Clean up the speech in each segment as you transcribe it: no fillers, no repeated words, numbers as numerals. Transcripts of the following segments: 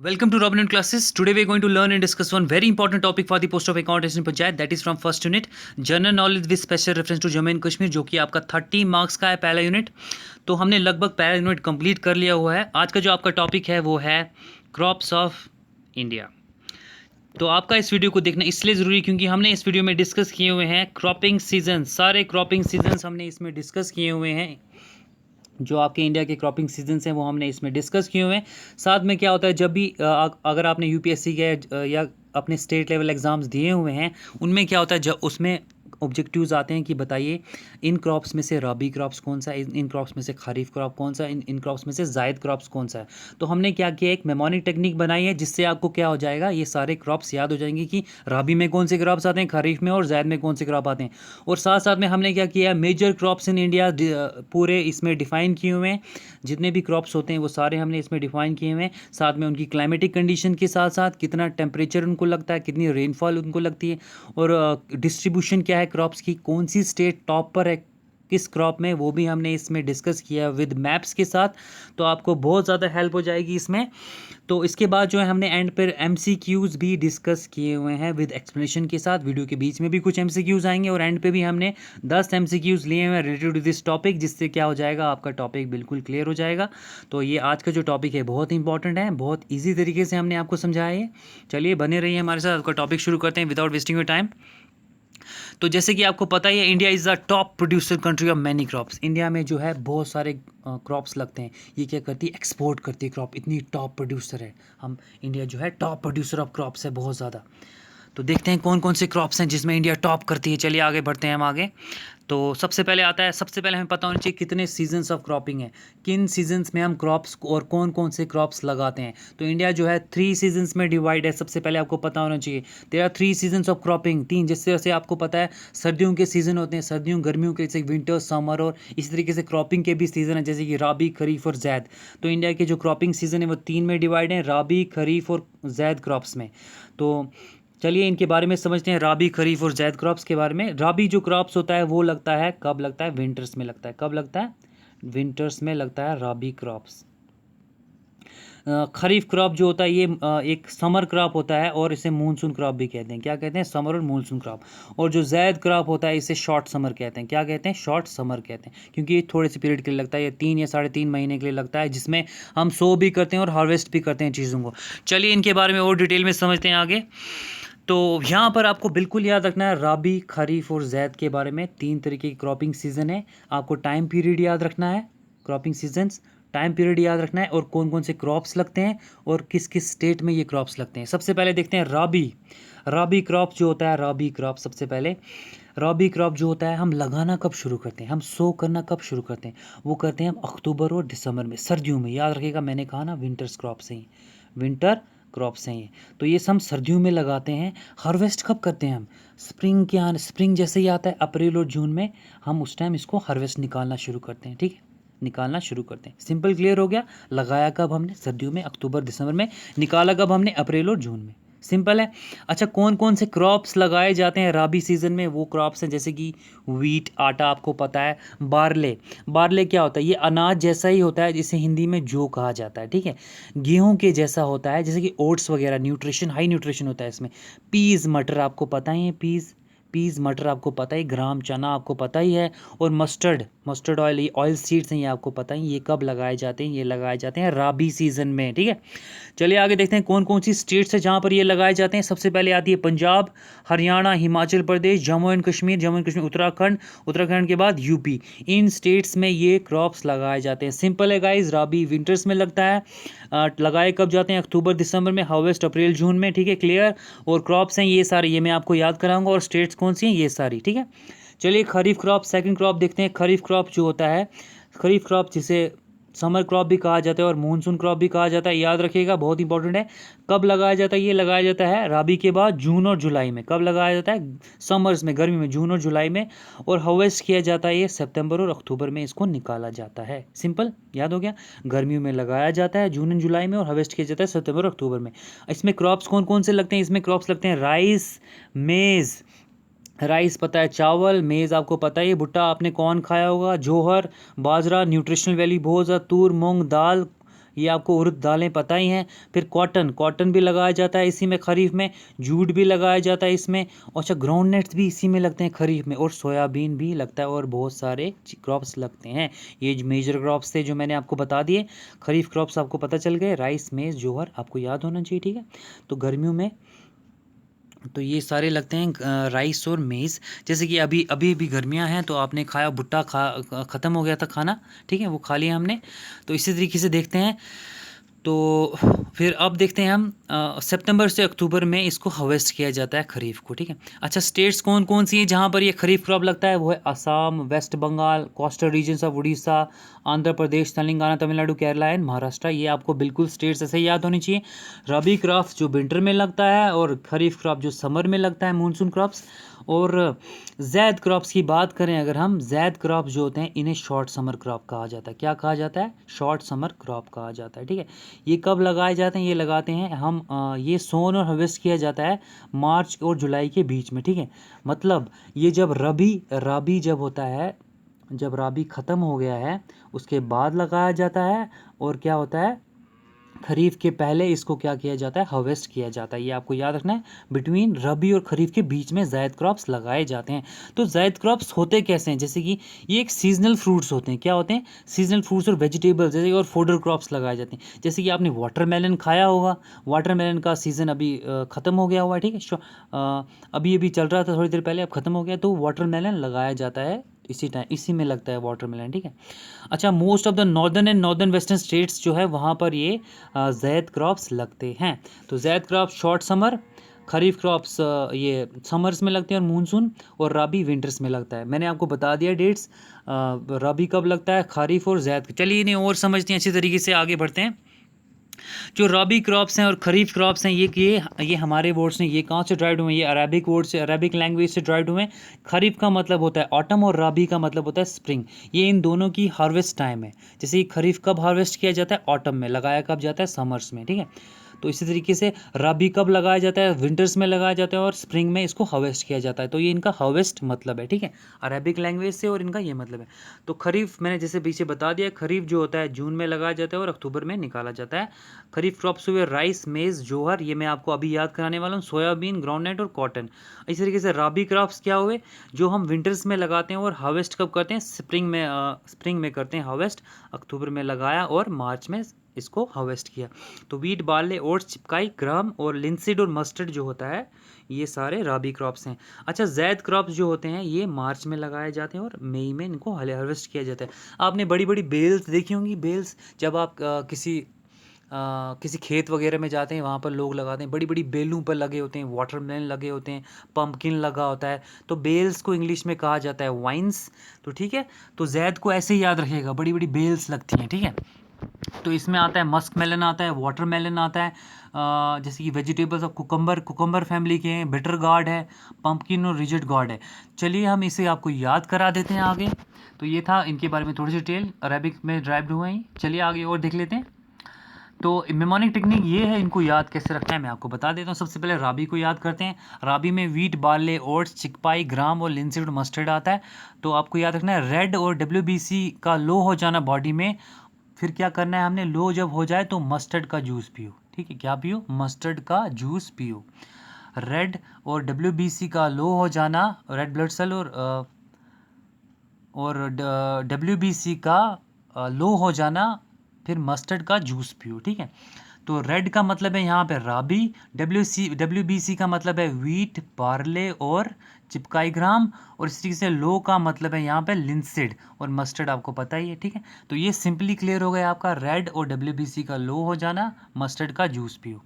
Welcome to Robin Classes. Today we are going to learn and discuss one very important topic for the post of accountant in Panchayat, that is from first unit general knowledge with special reference to Jammu and Kashmir, जो कि आपका 30 marks का है पहला unit. तो हमने लगभग पहला यूनिट कंप्लीट कर लिया हुआ है। आज का जो आपका टॉपिक है वो है क्रॉप्स ऑफ इंडिया। तो आपका इस वीडियो को देखना इसलिए ज़रूरी है क्योंकि हमने इस वीडियो में डिस्कस किए हुए हैं क्रॉपिंग सीजन, सारे क्रॉपिंग सीजन्स हमने इसमें डिस्कस किए हुए हैं। जो आपके इंडिया के क्रॉपिंग सीजन्स हैं वो हमने इसमें डिस्कस किए हुए हैं। साथ में क्या होता है, जब भी अगर आपने यूपीएससी के या अपने स्टेट लेवल एग्ज़ाम्स दिए हुए हैं, उनमें क्या होता है, जब उसमें ऑब्जेक्टिव्स आते हैं कि बताइए इन क्रॉप्स में से रबी क्रॉप्स कौन सा है, इन क्रॉप्स में से खरीफ क्रॉप कौन सा है, इन क्रॉप्स में से जायद क्रॉप्स कौन सा है। तो हमने क्या किया, एक मेमोनिक टेक्निक बनाई है जिससे आपको क्या हो जाएगा, ये सारे क्रॉप्स याद हो जाएंगे कि रबी में कौन से क्रॉप्स आते हैं, खरीफ में और जायद में कौन से क्रॉप आते हैं। और साथ साथ में हमने क्या किया, मेजर क्रॉप्स इन इंडिया पूरे इसमें डिफाइन किए हुए हैं। जितने भी क्रॉप्स होते हैं वो सारे हमने इसमें डिफाइन किए हुए हैं। साथ में उनकी क्लाइमेटिक कंडीशन के साथ साथ कितना टेम्परेचर उनको लगता है, कितनी रेनफॉल उनको लगती है, और डिस्ट्रीब्यूशन क्या है क्रॉप्स की, कौन सी स्टेट टॉप पर है किस क्रॉप में, वो भी हमने इसमें डिस्कस किया विद मैप्स के साथ। तो आपको बहुत ज़्यादा हेल्प हो जाएगी इसमें। तो इसके बाद जो है हमने एंड पर एमसीक्यूज़ भी डिस्कस किए हुए हैं विद एक्सप्लेनेशन के साथ। वीडियो के बीच में भी कुछ एमसीक्यूज़ आएंगे और एंड पे भी हमने 10 एमसीक्यूज़ लिए हुए हैं रिलेटेड टू दिस टॉपिक, जिससे क्या हो जाएगा, आपका टॉपिक बिल्कुल क्लियर हो जाएगा। तो ये आज का जो टॉपिक है बहुत इंपॉर्टेंट है, बहुत ईजी तरीके से हमने आपको समझाया है। चलिए बने रहिए हमारे साथ, आपका टॉपिक शुरू करते हैं विदाउट वेस्टिंग योर टाइम। तो जैसे कि आपको पता ही है, India is the top producer country of many crops. India में जो है बहुत सारे क्रॉप्स लगते हैं। ये क्या करती है, एक्सपोर्ट करती है क्रॉप, इतनी टॉप प्रोड्यूसर है हम। इंडिया जो है टॉप प्रोड्यूसर ऑफ क्रॉप्स है बहुत ज़्यादा। तो देखते हैं कौन कौन से क्रॉप्स हैं जिसमें इंडिया टॉप करती है। चलिए आगे बढ़ते हैं हम आगे। तो सबसे पहले आता है, सबसे पहले हमें पता होना चाहिए कितने सीजन्स ऑफ क्रॉपिंग है, किन सीजन्स में हम क्रॉप्स और कौन कौन से क्रॉप्स लगाते हैं। तो इंडिया जो है 3 सीजन्स में डिवाइड है, सबसे पहले आपको पता होना चाहिए। There are 3 seasons of cropping, 3। जिससे जैसे आपको पता है सर्दियों के सीज़न होते हैं, सर्दियों गर्मियों के, जैसे विंटर समर, और इसी तरीके से क्रॉपिंग के भी सीज़न है जैसे कि राबी, खरीफ और जैद। तो इंडिया के जो क्रॉपिंग सीज़न है वो 3 में डिवाइड है, राबी, खरीफ और जैद क्रॉप्स में। तो चलिए इनके बारे में समझते हैं, राबी, खरीफ और जैद क्रॉप्स के बारे में। राबी जो क्रॉप्स होता है वो लगता है, कब लगता है, विंटर्स में लगता है। कब लगता है, विंटर्स में लगता है राबी क्रॉप्स। खरीफ क्रॉप जो होता है ये एक समर क्रॉप होता है और इसे मूनसून क्रॉप भी कहते हैं। क्या कहते हैं, समर और मूनसून क्रॉप। और जो जैद क्रॉप होता है इसे शॉर्ट समर कहते हैं। क्या कहते हैं, शॉर्ट समर कहते हैं, क्योंकि ये थोड़े से पीरियड के लिए लगता है, ये 3 या 3.5 महीने के लिए लगता है, जिसमें हम सो भी करते हैं और हार्वेस्ट भी करते हैं चीज़ों को। चलिए इनके बारे में और डिटेल में समझते हैं आगे। तो यहाँ पर आपको बिल्कुल याद रखना है राबी, खरीफ और जैद के बारे में। 3 तरीके की क्रॉपिंग सीजन है। आपको टाइम पीरियड याद रखना है, क्रॉपिंग सीजन्स टाइम पीरियड याद रखना है, और कौन कौन से क्रॉप्स लगते हैं और किस किस स्टेट में ये क्रॉप्स लगते हैं। सबसे पहले देखते हैं राबी। राबी क्रॉप जो होता है, राबी क्रॉप सबसे पहले, राबी क्रॉप जो होता है हम लगाना कब शुरू करते हैं, हम सो करना कब शुरू करते हैं, वो करते हैं हम अक्टूबर और दिसंबर में, सर्दियों में। याद रखिएगा, मैंने कहा ना विंटर्स क्रॉप से ही, विंटर क्रॉप्स हैं ये। तो ये हम सर्दियों में लगाते हैं। हार्वेस्ट कब करते हैं हम, स्प्रिंग के आने, स्प्रिंग जैसे ही आता है अप्रैल और जून में, हम उस टाइम इसको हार्वेस्ट निकालना शुरू करते हैं। ठीक है, निकालना शुरू करते हैं। सिंपल क्लियर हो गया। लगाया कब हमने, सर्दियों में अक्टूबर दिसंबर में, निकाला कब हमने, अप्रैल और जून में। सिंपल है। अच्छा, कौन कौन से क्रॉप्स लगाए जाते हैं राबी सीजन में, वो क्रॉप्स हैं जैसे कि वीट, आटा आपको पता है, बारले। बारले क्या होता है, ये अनाज जैसा ही होता है, जिसे हिंदी में जौ कहा जाता है। ठीक है, गेहूं के जैसा होता है, जैसे कि ओट्स वगैरह, न्यूट्रिशन, हाई न्यूट्रिशन होता है इसमें। पीज़, मटर आपको पता ही है, पीज़ मटर आपको पता ही, ग्राम चना आपको पता ही है, और मस्टर्ड ऑयल, ये ऑयल सीड्स हैं, ये आपको पता ही। ये कब लगाए जाते हैं, ये लगाए जाते हैं राबी सीजन में। ठीक है, चलिए आगे देखते हैं कौन कौन सी स्टेट्स है जहाँ पर ये लगाए जाते हैं। सबसे पहले आती है पंजाब, हरियाणा, हिमाचल प्रदेश, जम्मू एंड कश्मीर, उत्तराखंड, उत्तराखंड के बाद यूपी। इन स्टेट्स में ये क्रॉप्स लगाए जाते हैं। सिंपल है गाइज, राबी विंटर्स में लगता है। लगाए कब जाते हैं, अक्टूबर दिसंबर में, हार्वेस्ट अप्रैल जून में। ठीक है, क्लियर। और क्रॉप्स हैं ये सारे, ये मैं आपको याद कराऊंगा, और स्टेट्स कौन सी हैं ये सारी। ठीक है, चलिए खरीफ क्रॉप, सेकंड क्रॉप देखते हैं। खरीफ क्रॉप जो होता है, खरीफ क्रॉप जिसे समर क्रॉप भी कहा जाता है और मूनसून क्रॉप भी कहा जाता है, याद रखिएगा, बहुत इंपॉर्टेंट है। कब लगाया जाता है, ये लगाया जाता है राबी के बाद जून और जुलाई में। कब लगाया जाता है, समर्स में, गर्मी में, जून और जुलाई में। और हार्वेस्ट किया जाता है ये सितंबर और अक्टूबर में, इसको निकाला जाता है। सिंपल, याद हो गया। गर्मियों में लगाया जाता है जून एंड जुलाई में, और हार्वेस्ट किया जाता है सितंबर और अक्टूबर में। इसमें क्रॉप्स कौन कौन से लगते हैं, इसमें क्रॉप्स लगते हैं राइस, मेज़, राइस पता है, चावल, मेज़ आपको पता है, भुट्टा आपने कौन खाया होगा, जोहर, बाजरा, न्यूट्रिशनल वैल्यू बहुत ज़्यादा, तूर, मूंग दाल, ये आपको उड़द दालें पता ही हैं। फिर कॉटन, कॉटन भी लगाया जाता है इसी में खरीफ में, जूट भी लगाया जाता है इसमें, और अच्छा ग्राउंड नट्स भी इसी में लगते हैं खरीफ में, और सोयाबीन भी लगता है, और बहुत सारे क्रॉप्स लगते हैं। ये जो मेजर क्रॉप्स थे जो मैंने आपको बता दिए, खरीफ क्रॉप्स आपको पता चल गए, राइस मेज ज्वार आपको याद होना चाहिए, ठीक है। तो गर्मियों में तो ये सारे लगते हैं राइस और मेज़। जैसे कि अभी अभी भी गर्मियां हैं तो आपने खाया भुट्टा, ख़त्म हो गया था खाना, ठीक है, वो खा लिया हमने। तो इसी तरीके से देखते हैं। तो फिर अब देखते हैं हम सितंबर से अक्टूबर में इसको हार्वेस्ट किया जाता है खरीफ को, ठीक है। अच्छा स्टेट्स कौन कौन सी हैं जहाँ पर ये खरीफ क्रॉप लगता है, वो है Assam, West Bengal, coastal regions of Orissa, Andhra Pradesh, Telangana, Tamil Nadu, Kerala and Maharashtra. ये आपको बिल्कुल स्टेट्स ऐसे ही याद होनी चाहिए। रबी क्रॉप्स जो विंटर में लगता है, और खरीफ क्रॉप जो समर में लगता है, मानसून क्रॉप्स। और जैद क्रॉप्स की बात करें अगर हम, जैद क्रॉप्स जो होते हैं इन्हें शॉर्ट समर क्रॉप कहा जाता है। क्या कहा जाता है? शॉर्ट समर क्रॉप कहा जाता है, ठीक है। ये कब लगाए जाते हैं? ये लगाते हैं हम ये सोन और हार्वेस्ट किया जाता है मार्च और जुलाई के बीच में, ठीक है। मतलब ये जब रबी जब होता है, जब रबी ख़त्म हो गया है उसके बाद लगाया जाता है, और क्या होता है, खरीफ के पहले इसको क्या किया जाता है? हार्वेस्ट किया जाता है। ये आपको याद रखना है, बिटवीन रबी और खरीफ के बीच में जायद क्रॉप्स लगाए जाते हैं। तो जायद क्रॉप्स होते कैसे हैं? जैसे कि ये एक सीजनल फ्रूट्स होते हैं। क्या होते हैं? सीजनल फ्रूट्स और वेजिटेबल्स, जैसे और फोडर क्रॉप्स लगाए जाते हैं। जैसे कि आपने वाटरमेलन खाया होगा, वाटरमेलन का सीज़न अभी ख़त्म हो गया हुआ है, ठीक है। अभी अभी चल रहा था थोड़ी देर पहले, अब ख़त्म हो गया, तो वाटरमेलन लगाया जाता है इसी टाइम, इसी में लगता है वाटरमेलन, ठीक है। अच्छा most of the northern and northern western states जो है वहाँ पर ये ज़ैद क्रॉप्स लगते हैं। तो ज़ैद क्रॉप्स शॉर्ट समर, खरीफ क्रॉप्स ये समर्स में लगते हैं, और मानसून और रबी विंटर्स में लगता है। मैंने आपको बता दिया डेट्स, रबी कब लगता है, खरीफ और ज़ैद। चलिए इन्हें और समझते हैं अच्छी तरीके से, आगे बढ़ते हैं। जो रबी क्रॉप्स हैं और खरीफ क्रॉप्स हैं, ये हमारे वर्ड्स हैं, ये कहाँ से ड्राइव्ड हुए हैं? ये अरबिक वर्ड से, अरबिक लैंग्वेज से ड्राइव्ड हुए हैं। खरीफ का मतलब होता है ऑटम, और रबी का मतलब होता है स्प्रिंग। ये इन दोनों की हार्वेस्ट टाइम है। जैसे कि खरीफ कब हार्वेस्ट किया जाता है? ऑटम में। लगाया कब जाता है? समर्स में, ठीक है। तो इसी तरीके से रबी कब लगाया जाता है? विंटर्स में लगाया जाता है, और स्प्रिंग में इसको हार्वेस्ट किया जाता है। तो ये इनका हार्वेस्ट मतलब है, ठीक है, अरबिक लैंग्वेज से, और इनका ये मतलब है। तो खरीफ मैंने जैसे पीछे बता दिया, खरीफ जो होता है जून में लगाया जाता है और अक्टूबर में निकाला जाता है। खरीफ क्रॉप्स हुए राइस, मेज़, जोहर, ये मैं आपको अभी याद कराने वाला हूँ, सोयाबीन, ग्राउंडनट और कॉटन। इसी तरीके से रबी क्रॉप्स क्या हुए? जो हम विंटर्स में लगाते हैं और हार्वेस्ट कब करते हैं? स्प्रिंग में करते हैं हार्वेस्ट। अक्टूबर में लगाया और मार्च में इसको हार्वेस्ट किया। तो वीट, बार्ले, ओट्स, चिपकाई, ग्राम और लिंसीड और मस्टर्ड जो होता है, ये सारे रबी क्रॉप्स हैं। अच्छा जैद क्रॉप्स जो होते हैं ये मार्च में लगाए जाते हैं और मई में इनको हार्वेस्ट किया जाता है। आपने बड़ी बड़ी बेल्स देखी होंगी, बेल्स, जब आप किसी खेत वगैरह में जाते हैं, वहाँ पर लोग लगाते हैं, बड़ी बड़ी बेलों पर लगे होते हैं, वाटरमेलन लगे होते हैं, पंपकिन लगा होता है। तो बेल्स को इंग्लिश में कहा जाता है वाइन्स। तो ठीक है, तो जैद को ऐसे ही याद रखिएगा, बड़ी बड़ी बेल्स लगती हैं, ठीक है। तो इसमें आता है मस्क मेलन, आता है वाटरमेलन, आता है जैसे कि वेजिटेबल्स ऑफ कुकम्बर फैमिली के हैं, बिटर गार्ड है, पंपकिन और रिजिड गार्ड है। चलिए हम इसे आपको याद करा देते हैं आगे। तो ये था इनके बारे में थोड़ी सी डिटेल, अरेबिक में ड्राइव्ड हुए हैं। चलिए आगे और देख लेते हैं। तो मेमोनिक टेक्निक ये है, इनको याद कैसे रखना है मैं आपको बता देता हूँ। सबसे पहले राबी को याद करते हैं। राबी में वीट, बार्ले, ओट्स, चिकपाई, ग्राम और लिंसीड और मस्टर्ड आता है। तो आपको याद रखना है रेड और WBC का लो हो जाना बॉडी में। फिर क्या करना है हमने? लो जब हो जाए तो मस्टर्ड का जूस पियो, ठीक है। क्या पियो? मस्टर्ड का जूस पियो। रेड और WBC का लो हो जाना, रेड ब्लड सेल और WBC का लो हो जाना, फिर मस्टर्ड का जूस पियो, ठीक है। तो रेड का मतलब है यहाँ पे राबी, WBC का मतलब है वीट, बार्ले और चिपकाई ग्राम, और इस तरीके से लो का मतलब है यहाँ पे लिंसीड और मस्टर्ड, आपको पता ही है, ठीक है। तो ये सिंपली क्लियर हो गया आपका, रेड और WBC का लो हो जाना, मस्टर्ड का जूस पियो।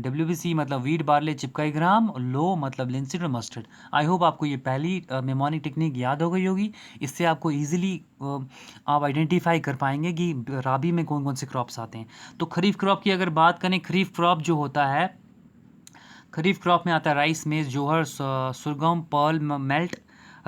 WBC मतलब वीट, बार्ले, चिपकाई ग्राम, लो मतलब लिंसीड और मस्टर्ड। आई होप आपको ये पहली मेमोनिक टेक्निक याद हो गई होगी। इससे आपको ईजिली आप आइडेंटिफाई कर पाएंगे कि राबी में कौन कौन से क्रॉप्स आते हैं। तो खरीफ क्रॉप की अगर बात करें, खरीफ क्रॉप जो होता है, खरीफ क्रॉप में आता है राइस, मेज, जोहर, सुरगम, पर्ल, मेल्ट,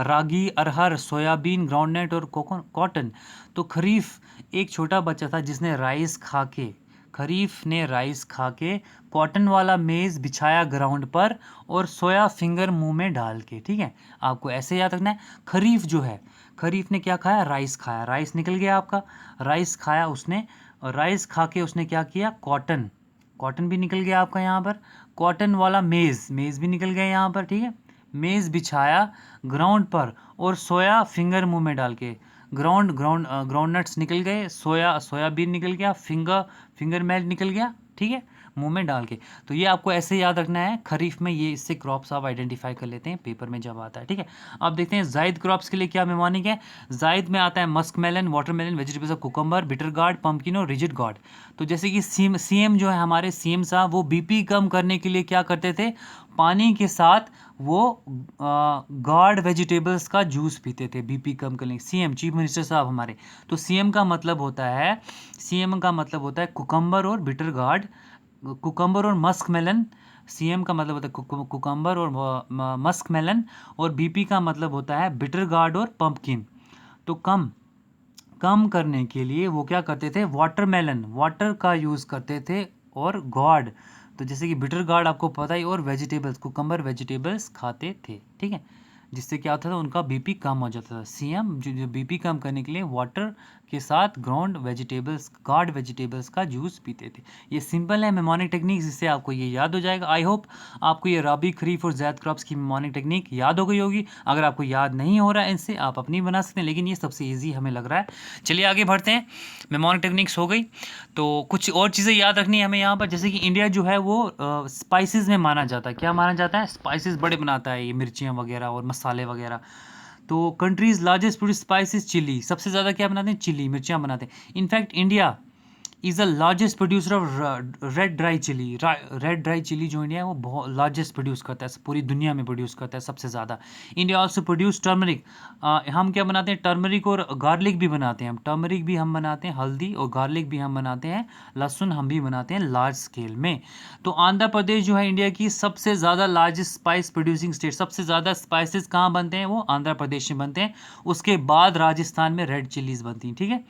रागी, अरहर, सोयाबीन, ग्राउंडनट और कॉटन। तो खरीफ एक छोटा बच्चा था जिसने राइस खा के, खरीफ ने राइस खा के कॉटन वाला मेज़ बिछाया ग्राउंड पर और सोया फिंगर मुंह में डाल के, ठीक है। आपको ऐसे याद रखना है। खरीफ जो है, खरीफ ने क्या खाया? राइस खाया, राइस निकल गया आपका, राइस खाया उसने और राइस खा के उसने क्या किया, कॉटन, कॉटन भी निकल गया आपका यहाँ पर, कॉटन वाला मेज़, मेज़ भी निकल गया यहाँ पर, ठीक है। मेज़ बिछाया ग्राउंड पर और सोया फिंगर मुंह में डाल के, ग्राउंड नट्स निकल गए, सोयाबीन निकल गया, फिंगर मेल्ट निकल गया, ठीक है, मुंह में डाल के। तो ये आपको ऐसे याद रखना है, खरीफ में ये इससे क्रॉप्स आप आइडेंटिफाई कर लेते हैं पेपर में जब आता है, ठीक है। अब देखते हैं जायद क्रॉप्स के लिए क्या मेमोनिक है। जायद में आता है musk melon, watermelon, vegetables of cucumber, bitter gourd, pumpkin और रिजिड गार्ड। तो जैसे कि सीएम जो है हमारे सीएम साहब, वो बीपी कम करने के लिए क्या करते थे, पानी के साथ वो गार्ड वेजिटेबल्स का जूस पीते थे बीपी कम करने। सीएम चीफ मिनिस्टर साहब हमारे, तो सीएम का मतलब होता है, सीएम का मतलब होता है कुकम्बर और बिटर गार्ड, कुकम्बर और मस्क मेलन। सीएम का मतलब होता है कुकम्बर और मस्क मेलन, और बीपी का मतलब होता है बिटर गार्ड और पंपकिन। तो कम करने के लिए वो क्या करते थे, वाटरमेलन, वाटर का यूज़ करते थे, और गार्ड, तो जैसे कि बिटर गार्ड आपको पता ही, और वेजिटेबल्स, कुकम्बर वेजिटेबल्स खाते थे, ठीक है, जिससे क्या होता था, उनका बीपी कम हो जाता था। सीएम जो बीपी कम करने के लिए वाटर के साथ ग्राउंड वेजिटेबल्स, गार्ड वेजिटेबल्स का जूस पीते थे। ये सिंपल है मेमोनिक टेक्निक, जिससे आपको ये याद हो जाएगा। आई होप आपको ये राबी, खरीफ और ज़ैद क्रॉप्स की मेमोनिक टेक्निक याद हो गई होगी। अगर आपको याद नहीं हो रहा है इनसे, आप अपनी बना सकते हैं, लेकिन ये सबसे ईजी हमें लग रहा है। चलिए आगे बढ़ते हैं। मेमोनिक टेक्निक्स हो गई, तो कुछ और चीज़ें याद रखनी है हमें यहाँ पर। जैसे कि इंडिया जो है वो स्पाइसेस में माना जाता है, क्या माना जाता है, स्पाइसेस बड़े बनाता है, ये मिर्चियाँ वगैरह और मसाले वगैरह। तो countries largest produce spices chilli, सबसे ज़्यादा क्या बनाते हैं, चिली, मिर्चियाँ बनाते हैं। In fact India is the largest producer of red dry chilli. Red dry chilli जो इंडिया है वो बहुत लार्जेस्ट प्रोड्यूस करता है, पूरी दुनिया में प्रोड्यूस करता है सबसे ज़्यादा। India also produce turmeric. हम क्या बनाते हैं, टर्मरिक और गार्लिक भी बनाते हैं हम, टर्मरिक भी हम बनाते हैं, हल्दी और गार्लिक भी हम बनाते हैं, लहसुन हम भी बनाते हैं लार्ज स्केल में। तो आंध्र प्रदेश जो है इंडिया की सबसे ज़्यादा लार्जेस्ट स्पाइस प्रोड्यूसिंग स्टेट, सबसे ज़्यादा स्पाइसेस कहाँ बनते हैं, वो आंध्र प्रदेश में बनते हैं। उसके बाद राजस्थान में रेड चिलीज़ बनती हैं, ठीक है।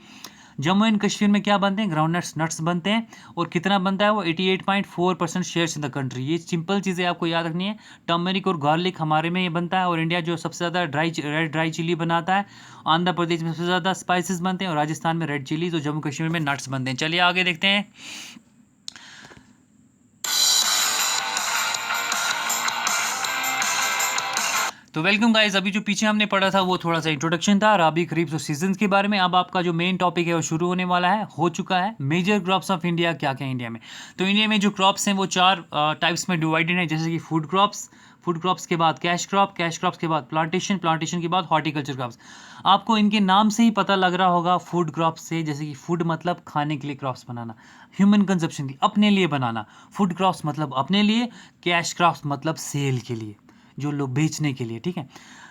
जम्मू एंड कश्मीर में क्या बनते हैं, ग्राउंड नट्स बनते हैं, और कितना बनता है वो 88.4% शेयर्स इन द कंट्री। ये सिंपल चीज़ें आपको याद रखनी है। टर्मरिक और गार्लिक हमारे में ये बनता है, और इंडिया जो सबसे ज़्यादा रेड ड्राई चिली बनाता है, आंध्र प्रदेश में सबसे ज़्यादा स्पाइसेस बनते हैं, और राजस्थान में रेड चिलीज, और जम्मू कश्मीर में नट्स बनते हैं। चलिए आगे देखते हैं। तो वेलकम गाइस, अभी जो पीछे हमने पढ़ा था वो थोड़ा सा इंट्रोडक्शन था राबी, खरीफ और सीजन्स के बारे में। अब आपका जो मेन टॉपिक है वो शुरू होने वाला है, हो चुका है। मेजर क्रॉप्स ऑफ इंडिया क्या क्या है इंडिया में। तो इंडिया में जो क्रॉप्स हैं वो 4 टाइप्स में डिवाइडेड है, जैसे कि फूड क्रॉप्स के बाद कैश क्रॉप्स के बाद प्लांटेशन के बाद हॉर्टिकल्चर क्रॉप्स। आपको इनके नाम से ही पता लग रहा होगा फूड क्रॉप्स से, जैसे कि फूड मतलब खाने के लिए क्रॉप्स बनाना, ह्यूमन कंजप्शन की, अपने लिए बनाना, फूड क्रॉप्स मतलब अपने लिए, कैश क्रॉप्स मतलब सेल के लिए, जो लोग बेचने के लिए, ठीक है।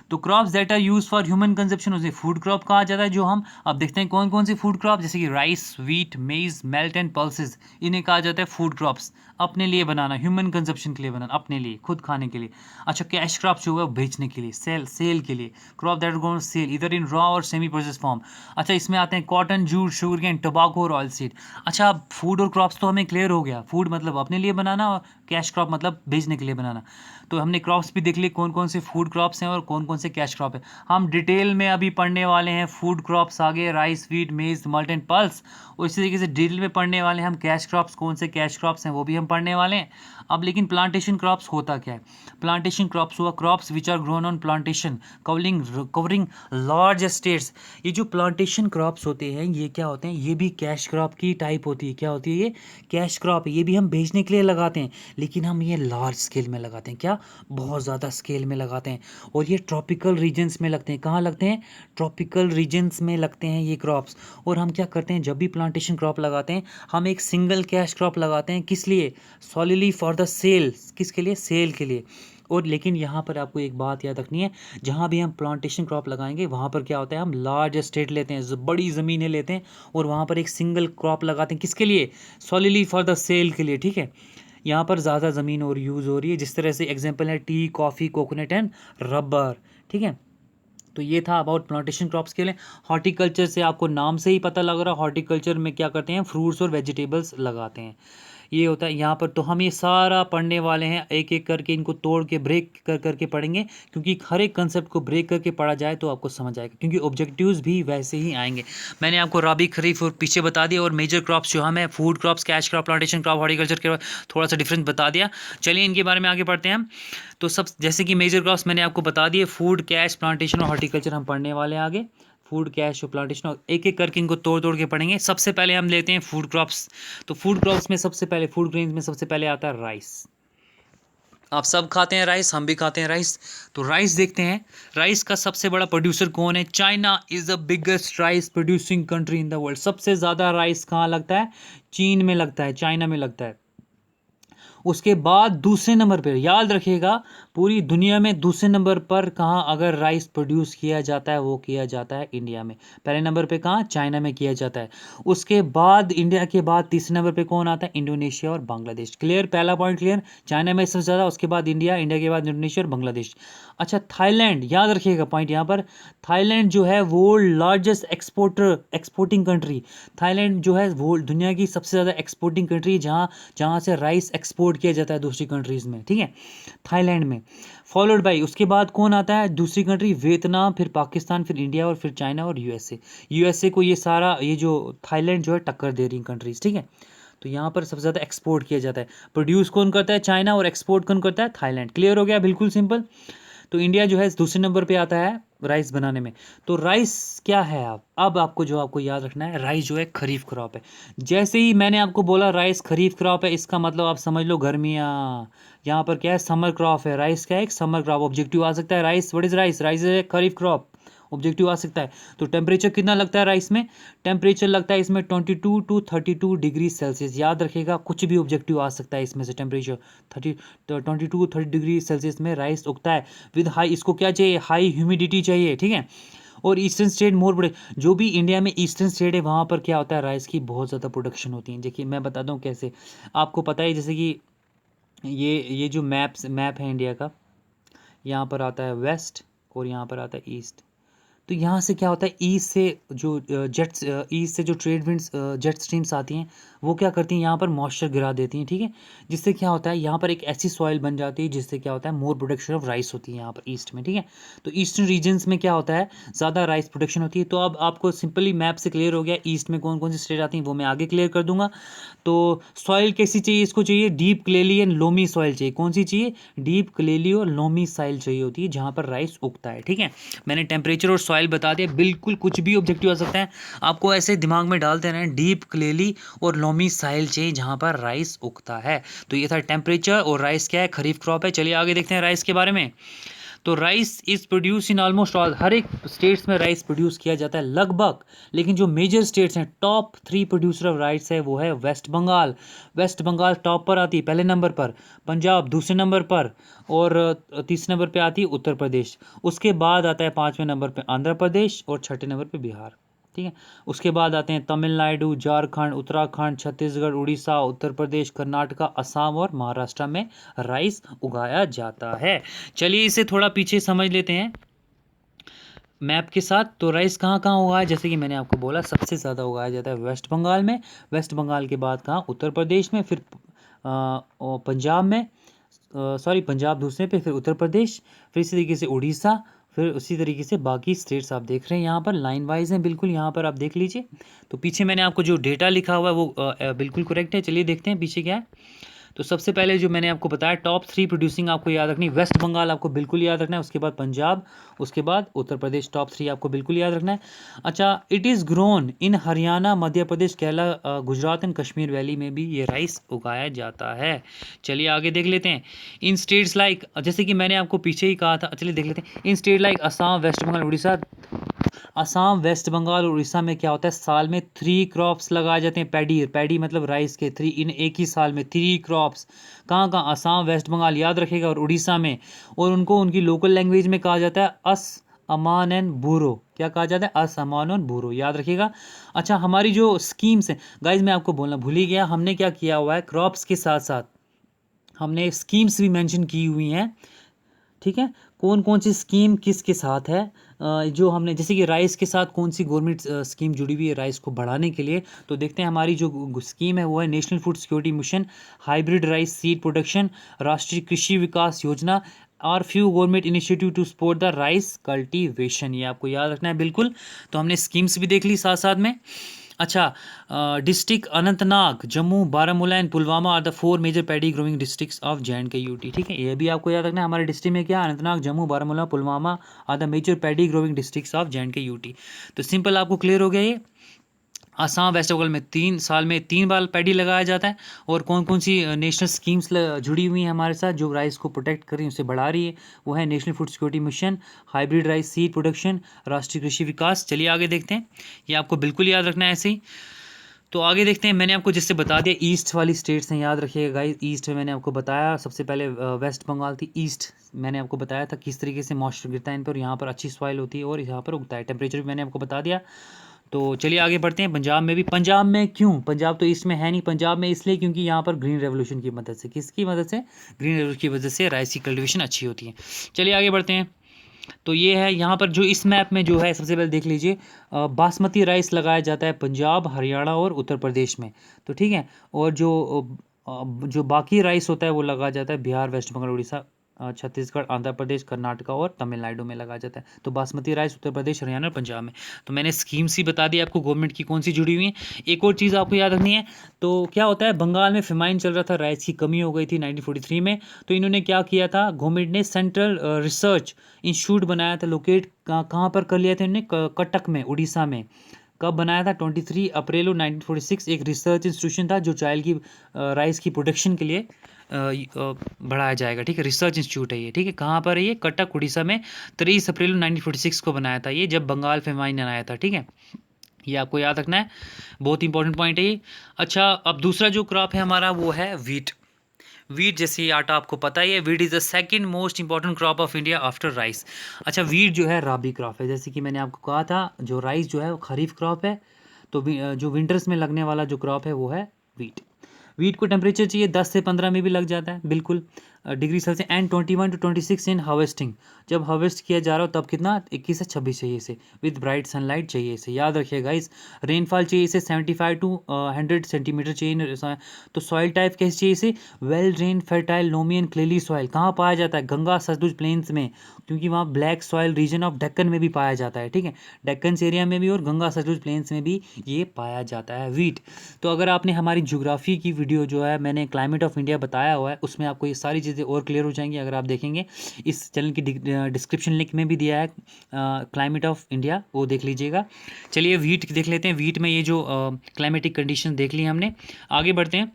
तो crops that are use for human consumption उसे फूड क्रॉप कहा जाता है। जो हम अब देखते हैं कौन कौन सी फूड क्रॉप, जैसे कि राइस, व्हीट, मेज, मेल्ट एंड पल्सेस, इन्हें कहा जाता है फूड क्रॉप्स, अपने लिए बनाना, ह्यूमन कंजप्शन के लिए बनाना, अपने लिए, खुद खाने के लिए। अच्छा, कैश क्रॉप्स जो है बेचने के लिए, सेल के लिए, क्रॉप दैट गोन सेल इधर इन रॉ और सेमी प्रोसेस फॉर्म। अच्छा, इसमें आते हैं cotton, jute, sugar cane, tobacco और ऑयल सीड। अच्छा, अब फूड और क्रॉप्स तो हमें क्लियर हो गया, फूड मतलब अपने लिए बनाना, और कैश क्रॉप मतलब बेचने के लिए बनाना। तो हमने क्रॉप्स भी देख लिए कौन कौन से फूड क्रॉप्स हैं और कौन कौन से कैश क्रॉप है। हम डिटेल में अभी पढ़ने वाले हैं फूड क्रॉप्स आगे, राइस, व्हीट, मेज, मल्ट एंड पल्स, और इसी तरीके से डिटेल में पढ़ने वाले हैं हम कैश क्रॉप्स, कौन से कैश क्रॉप्स हैं वो भी हम पढ़ने वाले हैं। अब लेकिन प्लांटेशन क्रॉप्स होता क्या है। प्लांटेशन क्रॉप्स हुआ crops which are grown on plantation covering large estates. ये जो प्लांटेशन क्रॉप्स होते हैं ये क्या होते हैं, ये भी कैश क्रॉप की टाइप होती है। क्या होती है ये, कैश क्रॉप। ये भी हम बेचने के लिए लगाते हैं, लेकिन हम ये लार्ज स्केल में लगाते हैं, क्या, बहुत ज़्यादा स्केल में लगाते हैं। और ये ट्रॉपिकल रीजन्स में लगते हैं। कहाँ लगते हैं, ट्रॉपिकल रीजन्स में लगते हैं ये क्रॉप्स। और हम क्या करते हैं, जब भी प्लांटेशन क्रॉप लगाते हैं हम एक सिंगल कैश क्रॉप लगाते हैं, किस लिए, सॉलिडली फॉर द सेल, किसके लिए, सेल के लिए। और लेकिन यहाँ पर आपको एक बात याद रखनी है, जहाँ भी हम प्लांटेशन क्रॉप लगाएंगे वहाँ पर क्या होता है, हम लार्ज एस्टेट लेते हैं, बड़ी ज़मीनें लेते हैं, और वहाँ पर एक सिंगल क्रॉप लगाते हैं, किसके लिए, सॉलिडली फॉर द सेल के लिए, ठीक है। यहाँ पर ज़्यादा ज़मीन और यूज़ हो रही है, जिस तरह से एग्जांपल है T, coffee, coconut and rubber, ठीक है। तो ये था अबाउट प्लांटेशन क्रॉप्स के लिए। हॉर्टिकल्चर से आपको नाम से ही पता लग रहा है, हॉर्टिकल्चर में क्या करते हैं, फ्रूट्स और वेजिटेबल्स लगाते हैं। ये होता है यहाँ पर। तो हम ये सारा पढ़ने वाले हैं, एक एक करके इनको तोड़ के ब्रेक कर करके पढ़ेंगे, क्योंकि हर एक कंसेप्ट को ब्रेक करके पढ़ा जाए तो आपको समझ आएगा, क्योंकि ऑब्जेक्टिव्स भी वैसे ही आएंगे। मैंने आपको राबी खरीफ और पीछे बता दिया, और मेजर क्रॉप्स जो हमें food crops, cash crop, plantation crop, horticulture के थोड़ा सा डिफरेंस बता दिया। चलिए इनके बारे में आगे पढ़ते हैं हम। तो सब जैसे कि मेजर क्रॉप्स मैंने आपको बता दिए, फूड, कैश, प्लांटेशन और हॉर्टिकल्चर हम पढ़ने वाले हैं आगे। फूड, कैश और प्लांटेशन, और एक एक करके इनको तोड़ तोड़ के पढ़ेंगे। सबसे पहले हम लेते हैं फूड क्रॉप्स। तो फूड क्रॉप्स में सबसे पहले, फूड ग्रेन्स में सबसे पहले आता है राइस। आप सब खाते हैं राइस, हम भी खाते हैं राइस। तो राइस देखते हैं, राइस का सबसे बड़ा प्रोड्यूसर कौन है? China is the biggest rice producing country in the world. सबसे ज़्यादा राइस कहाँ लगता है? चीन में लगता है, चाइना में लगता है। उसके बाद दूसरे नंबर पर, याद रखिएगा, पूरी दुनिया में दूसरे नंबर पर कहाँ अगर राइस प्रोड्यूस किया जाता है, वो किया जाता है इंडिया में। पहले नंबर पे कहाँ? चाइना में किया जाता है। उसके बाद इंडिया के बाद तीसरे नंबर पे कौन आता है? इंडोनेशिया और बांग्लादेश। क्लियर? पहला पॉइंट क्लियर। चाइना में सबसे ज़्यादा, उसके बाद इंडिया, इंडिया के बाद इंडोनेशिया और बांग्लादेश। अच्छा, थाईलैंड, याद रखिएगा पॉइंट यहाँ पर, थाईलैंड जो है world largest exporting country. Thailand जो है वो दुनिया की सबसे ज़्यादा एक्सपोर्टिंग कंट्री, जहाँ से राइस एक्सपोर्ट किया जाता है दूसरी कंट्रीज़ में, ठीक है, थाईलैंड में। फॉलोड बाई, उसके बाद कौन आता है दूसरी कंट्री? वियतनाम, फिर पाकिस्तान, फिर इंडिया और फिर चाइना और यूएसए। यूएसए को ये सारा, ये जो थाईलैंड जो है टक्कर दे रही कंट्रीज़, ठीक है। तो यहाँ पर सबसे ज़्यादा एक्सपोर्ट किया जाता है। प्रोड्यूस कौन करता है? चाइना, और एक्सपोर्ट कौन करता है? थाईलैंड। क्लियर हो गया? बिल्कुल सिंपल। तो इंडिया जो है दूसरे नंबर पे आता है राइस बनाने में। तो राइस क्या है? अब आपको जो आपको याद रखना है, राइस जो है खरीफ क्रॉप है। जैसे ही मैंने आपको बोला राइस खरीफ क्रॉप है, इसका मतलब आप समझ लो गर्मियाँ। यहाँ पर क्या है? समर क्रॉप है। राइस क्या है? एक समर क्रॉप। ऑब्जेक्टिव आ सकता है rice, what is rice? Rice है खरीफ क्रॉप, ऑब्जेक्टिव आ सकता है। तो टेम्परेचर कितना लगता है राइस में? टेम्परेचर लगता है इसमें 22 टू 32 डिग्री सेल्सियस। याद रखिएगा, कुछ भी ऑब्जेक्टिव आ सकता है इसमें से। टेम्परेचर 22-30 डिग्री सेल्सियस में राइस उगता है। विद हाई, इसको क्या चाहिए? हाई ह्यूमिडिटी चाहिए, ठीक है। और ईस्टर्न स्टेट मोर बड़े, जो भी इंडिया में ईस्टर्न स्टेट है वहाँ पर क्या होता है? राइस की बहुत ज़्यादा प्रोडक्शन होती है। देखिए मैं बताता हूँ कैसे। आपको पता है जैसे कि ये जो मैप है इंडिया का, यहाँ पर आता है वेस्ट और यहाँ पर आता है ईस्ट। तो यहाँ से क्या होता है? ईस्ट से जो ईस्ट से जो ट्रेड विंड्स, जेट स्ट्रीम्स आती हैं, वो क्या करती हैं? यहाँ पर मॉइस्चर गिरा देती हैं, ठीक है। जिससे क्या होता है? यहाँ पर एक ऐसी सॉइल बन जाती है जिससे क्या होता है? मोर प्रोडक्शन ऑफ राइस होती है यहाँ पर ईस्ट में, ठीक है। तो ईस्टर्न रीजन्स में क्या होता है? ज़्यादा राइस प्रोडक्शन होती है। तो अब आपको सिंपली मैप से क्लियर हो गया ईस्ट में कौन कौन सी स्टेट आती हैं, वो मैं आगे क्लियर कर दूंगा। तो सॉइल कैसी चाहिए? इसको चाहिए डीप क्लेली एंड लोमी सॉइल चाहिए। कौन सी चाहिए? डीप क्लेली और लोमी सॉइल चाहिए होती है जहाँ पर राइस उगता है, ठीक है। मैंने टेम्परेचर और सॉइल बता दिया, बिल्कुल कुछ भी ऑब्जेक्टिव आ सकता है। आपको ऐसे दिमाग में डालते रहना, डीप क्लेली और लोमी सॉइल चाहिए जहाँ पर राइस उगता है। तो ये था टेम्परेचर। और राइस क्या है? खरीफ क्रॉप है। चलिए आगे देखते हैं राइस के बारे में। तो rice is produce in almost all, हर एक स्टेट्स में राइस प्रोड्यूस किया जाता है लगभग। लेकिन जो मेजर स्टेट्स हैं, टॉप 3 प्रोड्यूसर ऑफ राइस है, वो है West Bengal. West Bengal top पर आती है, पहले नंबर पर। पंजाब दूसरे नंबर पर, और तीसरे नंबर पे आती है उत्तर प्रदेश। उसके बाद आता है 5वें नंबर पे आंध्र प्रदेश, और छठे नंबर पे बिहार, ठीक है। उसके बाद आते हैं तमिलनाडु, झारखंड, उत्तराखंड, छत्तीसगढ़, उड़ीसा, उत्तर प्रदेश, कर्नाटका, असम और महाराष्ट्र में राइस उगाया जाता है। चलिए इसे थोड़ा पीछे समझ लेते हैं मैप के साथ। तो राइस कहाँ कहाँ उगाया? जैसे कि मैंने आपको बोला, सबसे ज़्यादा उगाया जाता है वेस्ट बंगाल में। वेस्ट बंगाल के बाद कहाँ? उत्तर प्रदेश में, फिर पंजाब में, सॉरी पंजाब दूसरे पे, फिर उत्तर प्रदेश, फिर इसी तरीके से उड़ीसा, फिर उसी तरीके से बाकी स्टेट्स आप देख रहे हैं यहाँ पर लाइन वाइज हैं, बिल्कुल यहाँ पर आप देख लीजिए। तो पीछे मैंने आपको जो डेटा लिखा हुआ है वो बिल्कुल करेक्ट है। चलिए देखते हैं पीछे क्या है। तो सबसे पहले जो मैंने आपको बताया, टॉप 3 प्रोड्यूसिंग आपको याद रखनी। वेस्ट बंगाल आपको बिल्कुल याद रखना है, उसके बाद पंजाब, उसके बाद उत्तर प्रदेश। टॉप 3 आपको बिल्कुल याद रखना है। अच्छा, it is grown in Haryana, Madhya Pradesh, Kerala, Gujarat and Kashmir valley में भी ये राइस उगाया जाता है। चलिए आगे देख लेते हैं। इन स्टेट्स लाइक, जैसे कि मैंने आपको पीछे ही कहा था, चलिए देख लेते हैं। In state like Assam, West Bengal, Orissa. Assam, West Bengal और उड़ीसा में क्या होता है? साल में 3 क्रॉप्स लगाए जाते हैं। पैडी मतलब राइस के 3, इन एक ही साल में 3 क्रॉप्स। कहाँ कहाँ? असम, वेस्ट बंगाल, याद रखेगा, और उड़ीसा में। और उनको उनकी लोकल लैंग्वेज में कहा जाता है अस अमान एंड बूरो। क्या कहा जाता है? असमान और बूरो, याद रखिएगा। अच्छा, हमारी जो स्कीम्स हैं गाइज, मैं आपको बोलना भूल ही गया, हमने क्या किया हुआ है, क्रॉप्स के साथ साथ हमने स्कीम्स भी मेंशन की हुई हैं, ठीक है। कौन कौन सी स्कीम किसके साथ है, जो हमने जैसे कि राइस के साथ कौन सी गवर्नमेंट स्कीम जुड़ी हुई है राइस को बढ़ाने के लिए। तो देखते हैं हमारी जो स्कीम है वो है national food security mission, hybrid rice seed production, Rashtriya Krishi Vikas Yojana और few government initiative to support the rice cultivation. ये आपको याद रखना है बिल्कुल। तो हमने स्कीम्स भी देख ली साथ साथ में। अच्छा, district Anantnag, Jammu, Baramulla and Pulwama are the 4 major paddy growing districts of JNK UT। ठीक है, ये भी आपको याद रखना है। हमारे डिस्ट्रिक्ट में क्या, Anantnag, Jammu, Baramulla, Pulwama are the major paddy growing districts of JNK UT। तो सिंपल आपको क्लियर हो गया ये। आसाम वेस्ट बंगाल में 3 साल में 3 बार पैडी लगाया जाता है। और कौन कौन सी नेशनल स्कीम्स जुड़ी हुई हैं हमारे साथ जो राइस को प्रोटेक्ट कर रही हैं, उसे बढ़ा रही है, वो है national food security mission, hybrid rice seed production, Rashtriya Krishi विकास। चलिए आगे देखते हैं, ये आपको बिल्कुल याद रखना है ऐसे ही। तो आगे देखते हैं, मैंने आपको जिससे बता दिया ईस्ट वाली स्टेट्स हैं, याद रखिएगा गाइस। ईस्ट में मैंने आपको बताया सबसे पहले वेस्ट बंगाल थी। ईस्ट मैंने आपको बताया था किस तरीके से मॉइस्चर गिरता है इन पर, यहाँ पर अच्छी सॉइल होती है और यहाँ पर उगता है। टेम्परेचर भी मैंने आपको बता दिया। तो चलिए आगे बढ़ते हैं। पंजाब में भी, पंजाब में क्यों, पंजाब तो ईस्ट में है नहीं, पंजाब में इसलिए क्योंकि यहाँ पर ग्रीन रेवोल्यूशन की मदद से, किसकी मदद से, ग्रीन रेवोल्यूशन की वजह से राइस की कल्टीवेशन अच्छी होती है। चलिए आगे बढ़ते हैं। तो ये है यहाँ पर जो इस मैप में जो है, सबसे पहले देख लीजिए, बासमती राइस लगाया जाता है पंजाब, हरियाणा और उत्तर प्रदेश में। तो ठीक है, और जो बाकी राइस होता है वो लगाया जाता है बिहार, वेस्ट बंगाल, उड़ीसा, छत्तीसगढ़, आंध्र प्रदेश, कर्नाटका और तमिलनाडु में लगाया जाता है। तो बासमती राइस उत्तर प्रदेश, हरियाणा और पंजाब में। तो मैंने स्कीम्स ही बता दी आपको गवर्नमेंट की कौन सी जुड़ी हुई है। एक और चीज़ आपको याद रखनी है। तो क्या होता है, बंगाल में फेमाइन चल रहा था, राइस की कमी हो गई थी 1943 में। तो इन्होंने क्या किया था, गवर्नमेंट ने सेंट्रल रिसर्च इंस्टीट्यूट बनाया था। लोकेट कहाँ पर कर लिया था इन्होंने, कटक में, उड़ीसा में। कब बनाया था, 23 अप्रैल 1946। एक रिसर्च इंस्टीट्यूशन था जो चाइल्ड की राइस की प्रोडक्शन के लिए बढ़ाया जाएगा। ठीक है, रिसर्च इंस्टीट्यूट है ये। ठीक है, कहाँ पर है ये, कटक, उड़ीसा में। 23 अप्रैल 1946 को बनाया था ये, जब बंगाल फेमाइन आया था। ठीक है, ये आपको याद रखना है, बहुत इंपॉर्टेंट पॉइंट है ये। अच्छा, अब दूसरा जो क्रॉप है हमारा वो है वीट। वीट, जैसे आटा आपको पता ही है, wheat is the second most important crop of India after rice. अच्छा, वीट जो है राबी क्रॉप है, जैसे कि मैंने आपको कहा था, जो राइस जो है वो खरीफ क्रॉप है। तो जो विंटर्स में लगने वाला जो क्रॉप है वो है वीट। वीट को टेम्परेचर चाहिए 10 से 15 में भी लग जाता है बिल्कुल, degree Celsius, and 21 to 26 in harvesting. जब हार्वेस्ट किया जा रहा हो तब कितना, 21 से 26 चाहिए इसे, विद ब्राइट सनलाइट चाहिए इसे, याद रखिएगा इस। रेनफॉल चाहिए इसे 75 to 100 सेंटीमीटर चाहिए। तो सॉइल टाइप कैसी चाहिए इसे, well drain, fertile, loamy and clayey soil. कहाँ पाया जाता है, गंगा सतलुज प्लेन्स में, क्योंकि वहाँ black soil region of Deccan में भी पाया जाता है। ठीक है, डेक्कन एरिया में भी और गंगा सतलुज प्लेन्स में भी ये पाया जाता है वीट। तो अगर आपने हमारी ज्योग्राफी की वीडियो जो है मैंने क्लाइमेट ऑफ इंडिया बताया हुआ है, उसमें आपको ये सारी चीज़ें और क्लियर हो जाएंगी अगर आप देखेंगे। इस चैनल की डिस्क्रिप्शन लिंक में भी दिया है क्लाइमेट ऑफ इंडिया, वो देख लीजिएगा। चलिए वीट देख लेते हैं। वीट में ये जो क्लाइमेटिक कंडीशन देख ली हमने, आगे बढ़ते हैं।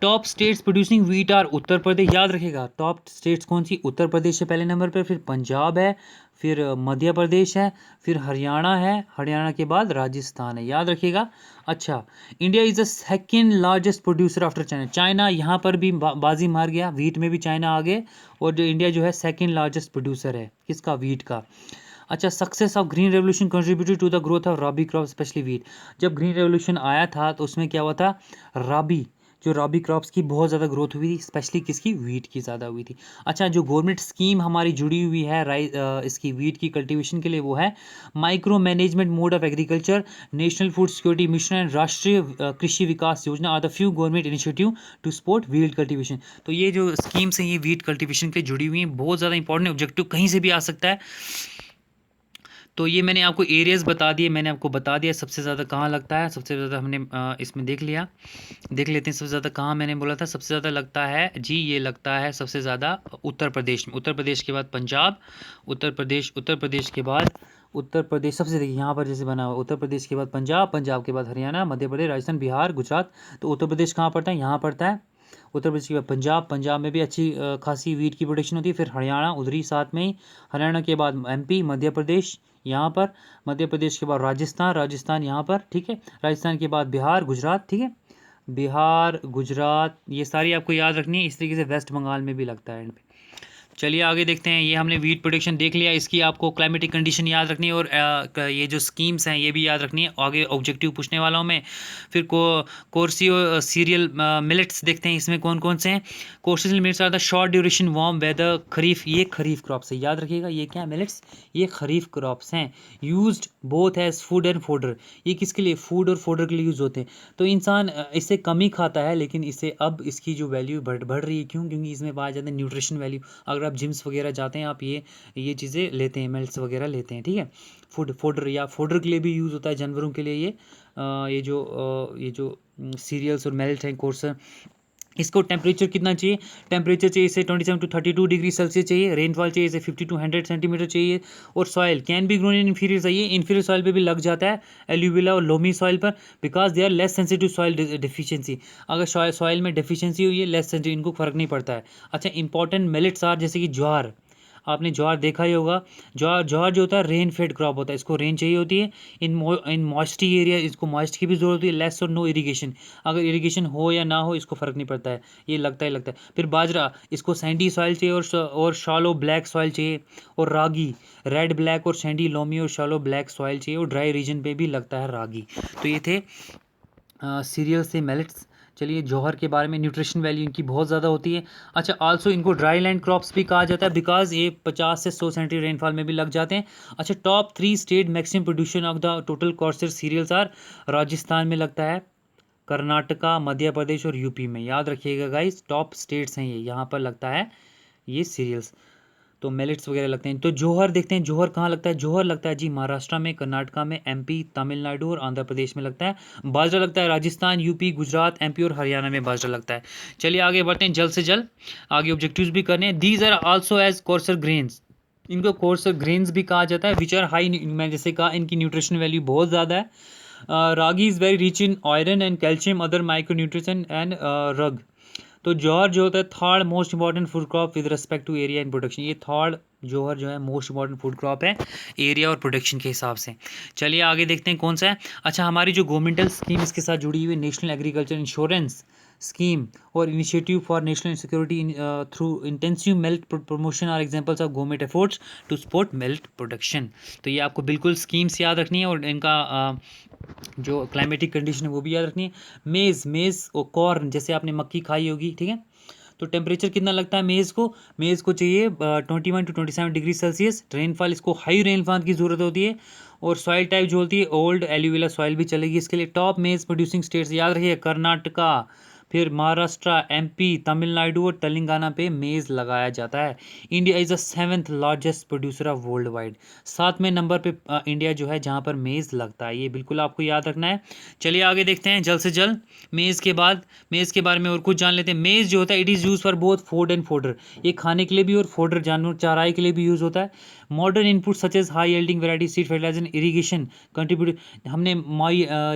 Top states producing wheat are Uttar Pradesh, याद रखिएगा टॉप स्टेट्स कौन सी, उत्तर प्रदेश है पहले नंबर पर, फिर पंजाब है, फिर मध्य प्रदेश है, फिर हरियाणा है, हरियाणा के बाद राजस्थान है, याद रखिएगा। अच्छा, India is the second largest producer after China. China यहाँ पर भी बाजी मार गया, वीट में भी चाइना आगे, और जो इंडिया जो है सेकंड लार्जेस्ट प्रोड्यूसर है किसका, वीट का। अच्छा, success of green revolution contributed to the growth of rabi crop specially wheat. जब ग्रीन रेवोल्यूशन आया था तो उसमें क्या हुआ था, रॉबी, जो रॉबी क्रॉप्स की बहुत ज़्यादा ग्रोथ हुई थी, स्पेशली किसकी, वीट की ज़्यादा हुई थी। अच्छा, जो गवर्नमेंट स्कीम हमारी जुड़ी हुई है इसकी वीट की कल्टीवेशन के लिए, वो है micro management mode of agriculture, national food security mission and Rashtriya Krishi Vikas Yojana are the few government initiative to support wheat cultivation. तो ये जो स्कीम्स हैं ये वीट कल्टीवेशन के जुड़ी हुई हैं, बहुत ज़्यादा इंपॉर्टेंट, ऑब्जेक्टिव कहीं से भी आ सकता है। तो ये मैंने आपको एरियाज़ बता दिए, मैंने आपको बता दिया सबसे ज़्यादा कहाँ लगता है। सबसे ज़्यादा हमने इसमें देख लिया, देख लेते हैं सबसे ज़्यादा कहाँ। मैंने बोला था सबसे ज़्यादा लगता है जी, ये लगता है सबसे ज़्यादा उत्तर प्रदेश में। उत्तर प्रदेश के बाद पंजाब, उत्तर प्रदेश के बाद उत्तर प्रदेश सबसे, देखिए यहाँ पर जैसे बना हुआ, उत्तर प्रदेश के बाद पंजाब, पंजाब के बाद हरियाणा, मध्य प्रदेश, राजस्थान, बिहार, गुजरात। तो उत्तर प्रदेश कहाँ पड़ता है, यहाँ पड़ता है। उत्तर प्रदेश के बाद पंजाब, पंजाब में भी अच्छी खासी वीट की प्रोडक्शन होती है। फिर हरियाणा उधर ही साथ में ही, हरियाणा के बाद MP, मध्य प्रदेश यहाँ पर, मध्य प्रदेश के बाद राजस्थान, राजस्थान यहाँ पर। ठीक है, राजस्थान के बाद बिहार, गुजरात। ठीक है, बिहार, गुजरात, ये सारी आपको याद रखनी है। इस तरीके से वेस्ट बंगाल में भी लगता है एंड पे। चलिए आगे देखते हैं। ये हमने वीट प्रोडक्शन देख लिया, इसकी आपको क्लाइमेटिक कंडीशन याद रखनी है और ये जो स्कीम्स हैं ये भी याद रखनी है। आगे ऑब्जेक्टिव पूछने वाला हूँ मैं। फिर कोर्सियो सीरियल मिलेट्स देखते हैं, इसमें कौन कौन से हैं। कोर्सियल millets are the short duration warm weather kharif, ये खरीफ क्रॉप्स है, याद रखिएगा। ये क्या है? मिलेट्स, ये खरीफ क्रॉप्स हैं। Used both as food and fodder, ये किसके लिए? फूड और फोडर के लिए यूज़ होते हैं। तो इंसान इससे कम ही खाता है, लेकिन इससे अब इसकी जो वैल्यू बढ़ रही है। क्यों? क्योंकि इसमें पाया जाता है न्यूट्रिशन वैल्यू। अगर आप जिम्स वगैरह जाते हैं, आप ये चीज़ें लेते हैं, मिल्क्स वगैरह लेते हैं, ठीक है। फूड फोडर या फोडर के लिए भी यूज़ होता है जानवरों के लिए। ये जो सीरियल्स और मिल्क हैं कोर्स। इसको टेम्परेचर कितना चाहिए? टेम्परेचर चाहिए इसे 27 to 32 डिग्री सेल्सियस चाहिए। रेनफॉल चाहिए इसे 50 to 100 सेंटीमीटर चाहिए। और soil can be grown in inferior चाहिए। इन्फीरियर सॉइल पे भी लग जाता है, एल्यूविला और लोमी सॉइल पर, because they are less sensitive soil deficiency. अगर सॉइल में डिफिशियंसी हुई है, लेस सेंसिटिव, इनको फर्क नहीं पड़ता है। अच्छा, इंपॉर्टेंट मिलेट्स आर, जैसे कि ज्वार, आपने ज्वार देखा ही होगा। ज्वार जो होता है रेन फेड क्रॉप होता है, इसको रेन चाहिए होती है। इन मॉइस्टी एरिया इसको मॉइस्ट की भी जरूरत होती है। लेस और नो इरिगेशन, अगर इरिगेशन हो या ना हो इसको फ़र्क नहीं पड़ता है, ये लगता ही लगता है। फिर बाजरा, इसको सैंडी सॉइल चाहिए और शॉलो ब्लैक सॉइल चाहिए। और रागी, रेड ब्लैक और सैंडी लोमी और शॉलो ब्लैक सॉइल चाहिए। और ड्राई रीजन पे भी लगता है रागी। तो ये थे सीरियल से मिलेट्स। चलिए, जौहर के बारे में, न्यूट्रिशन वैल्यू इनकी बहुत ज़्यादा होती है। अच्छा, आल्सो इनको ड्राई लैंड क्रॉप्स भी कहा जाता है, बिकॉज ये 50 से 100 सेंटीमीटर रेनफॉल में भी लग जाते हैं। अच्छा, top 3 state maximum production of the total coarser cereals are, Rajasthan में लगता है, कर्नाटका, मध्य प्रदेश और यूपी में। याद रखिएगा गाइस, टॉप स्टेट्स हैं ये, यहाँ पर लगता है ये सीरियल्स। तो मिलेट्स वगैरह लगते हैं। तो जौहर देखते हैं, जौहर कहाँ लगता है? जौहर लगता है जी महाराष्ट्र में, कर्नाटका में, एमपी, तमिलनाडु और आंध्र प्रदेश में लगता है। बाजरा लगता है राजस्थान, यूपी, गुजरात, एमपी और हरियाणा में बाजरा लगता है। चलिए आगे बढ़ते हैं जल्द से जल्द, आगे ऑब्जेक्टिव्स भी करने हैं। These are also as coarser grains, इनको कोर्सर ग्रेन्स भी कहा जाता है, विच आर हाई, मैं जैसे कहा इनकी न्यूट्रिशन वैल्यू बहुत ज़्यादा है। Ragi is very rich in iron and calcium, other micro nutrition and rug. तो जौहर जो होता है third most important food crop with respect to area and production, ये थर्ड जौहर जो है मोस्ट इंपॉर्टेंट फूड क्रॉप है एरिया और प्रोडक्शन के हिसाब से। चलिए आगे देखते हैं कौन सा है। अच्छा, हमारी जो गवर्नमेंटल स्कीम इसके साथ जुड़ी हुई है, नेशनल एग्रीकल्चर इंश्योरेंस स्कीम और initiative for national security through intensive milk promotion are examples of government efforts to support milk production. तो ये आपको बिल्कुल स्कीम्स याद रखनी है और इनका जो क्लाइमेटिक कंडीशन है वो भी याद रखनी है। मेज़ और कॉर्न, जैसे आपने मक्की खाई होगी, ठीक है। तो टेम्परेचर कितना लगता है मेज़ को चाहिए 21 to 27 डिग्री सेल्सियस। रेनफॉल, इसको हाई रेनफॉल की ज़रूरत होती है। और सॉइल टाइप जो होती है ओल्ड एल्यूविला सॉइल भी चलेगी इसके लिए। टॉप मेज़ प्रोड्यूसिंग स्टेट्स याद रखिए, कर्नाटका, फिर महाराष्ट्र, एमपी, तमिलनाडु और तेलंगाना पे मेज़ लगाया जाता है। India is the 7th largest producer of world wide, 7वें नंबर पे इंडिया जो है जहाँ पर मेज़ लगता है, ये बिल्कुल आपको याद रखना है। चलिए आगे देखते हैं जल्द से जल्द। मेज़ के बारे में और कुछ जान लेते हैं। मेज़ जो होता है it is use for both food and fodder, ये खाने के लिए भी और फोडर जानवर चाराई के लिए भी यूज़ होता है। Modern input such as high yielding variety seed fertiliser irrigation contribute, हमने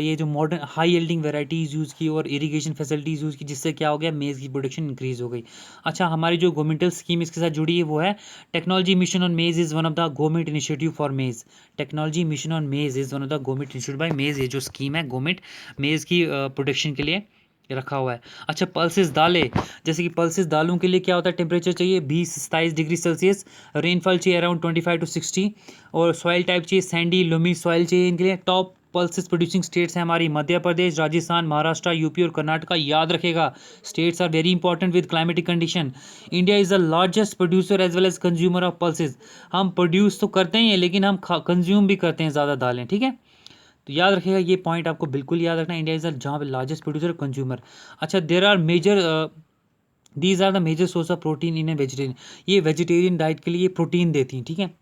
ये जो modern high yielding varieties use की और इरीगेशन फैसिलिटीज़ यूज़ की, जिससे क्या हो गया, मेज़ की प्रोडक्शन इंक्रीज़ हो गई। अच्छा, हमारी जो गवर्नमेंटल स्कीम इसके साथ जुड़ी है वो है टेक्नोलॉजी मिशन ऑन मेज़ is one of the government initiative for मेज़। टेक्नोलॉजी मिशन ऑन मेज़ is one of the government initiative by मेज़, ये जो स्कीम है गवर्नमेंट मेज़ की प्रोडक्शन के लिए रखा हुआ है। अच्छा, पल्सेस दालें, जैसे कि पल्सेस दालों के लिए क्या होता है, टेम्परेचर चाहिए 20-27 डिग्री सेल्सियस। रेनफॉल चाहिए अराउंड 25 to 60। और सॉइल टाइप चाहिए सैंडी लोमी सॉइल चाहिए इनके लिए। टॉप पल्सेस प्रोड्यूसिंग स्टेट्स हैं हमारी मध्य प्रदेश, राजस्थान, महाराष्ट्र, यूपी और कर्नाटका। याद रखेगा, states are very important with climatic condition. India is the largest producer as well as consumer of pulses, हम प्रोड्यूस तो करते ही हैं लेकिन हम कंज्यूम भी करते हैं ज़्यादा दालें, ठीक है। तो याद रखिएगा, ये पॉइंट आपको बिल्कुल याद रखना है। इंडिया इज़ जहाँ पे लार्जेस्ट प्रोड्यूसर कंज्यूमर। अच्छा, there are major these are the major source of protein in a vegetarian, ये वेजिटेरियन डाइट के लिए प्रोटीन देती हैं, ठीक है।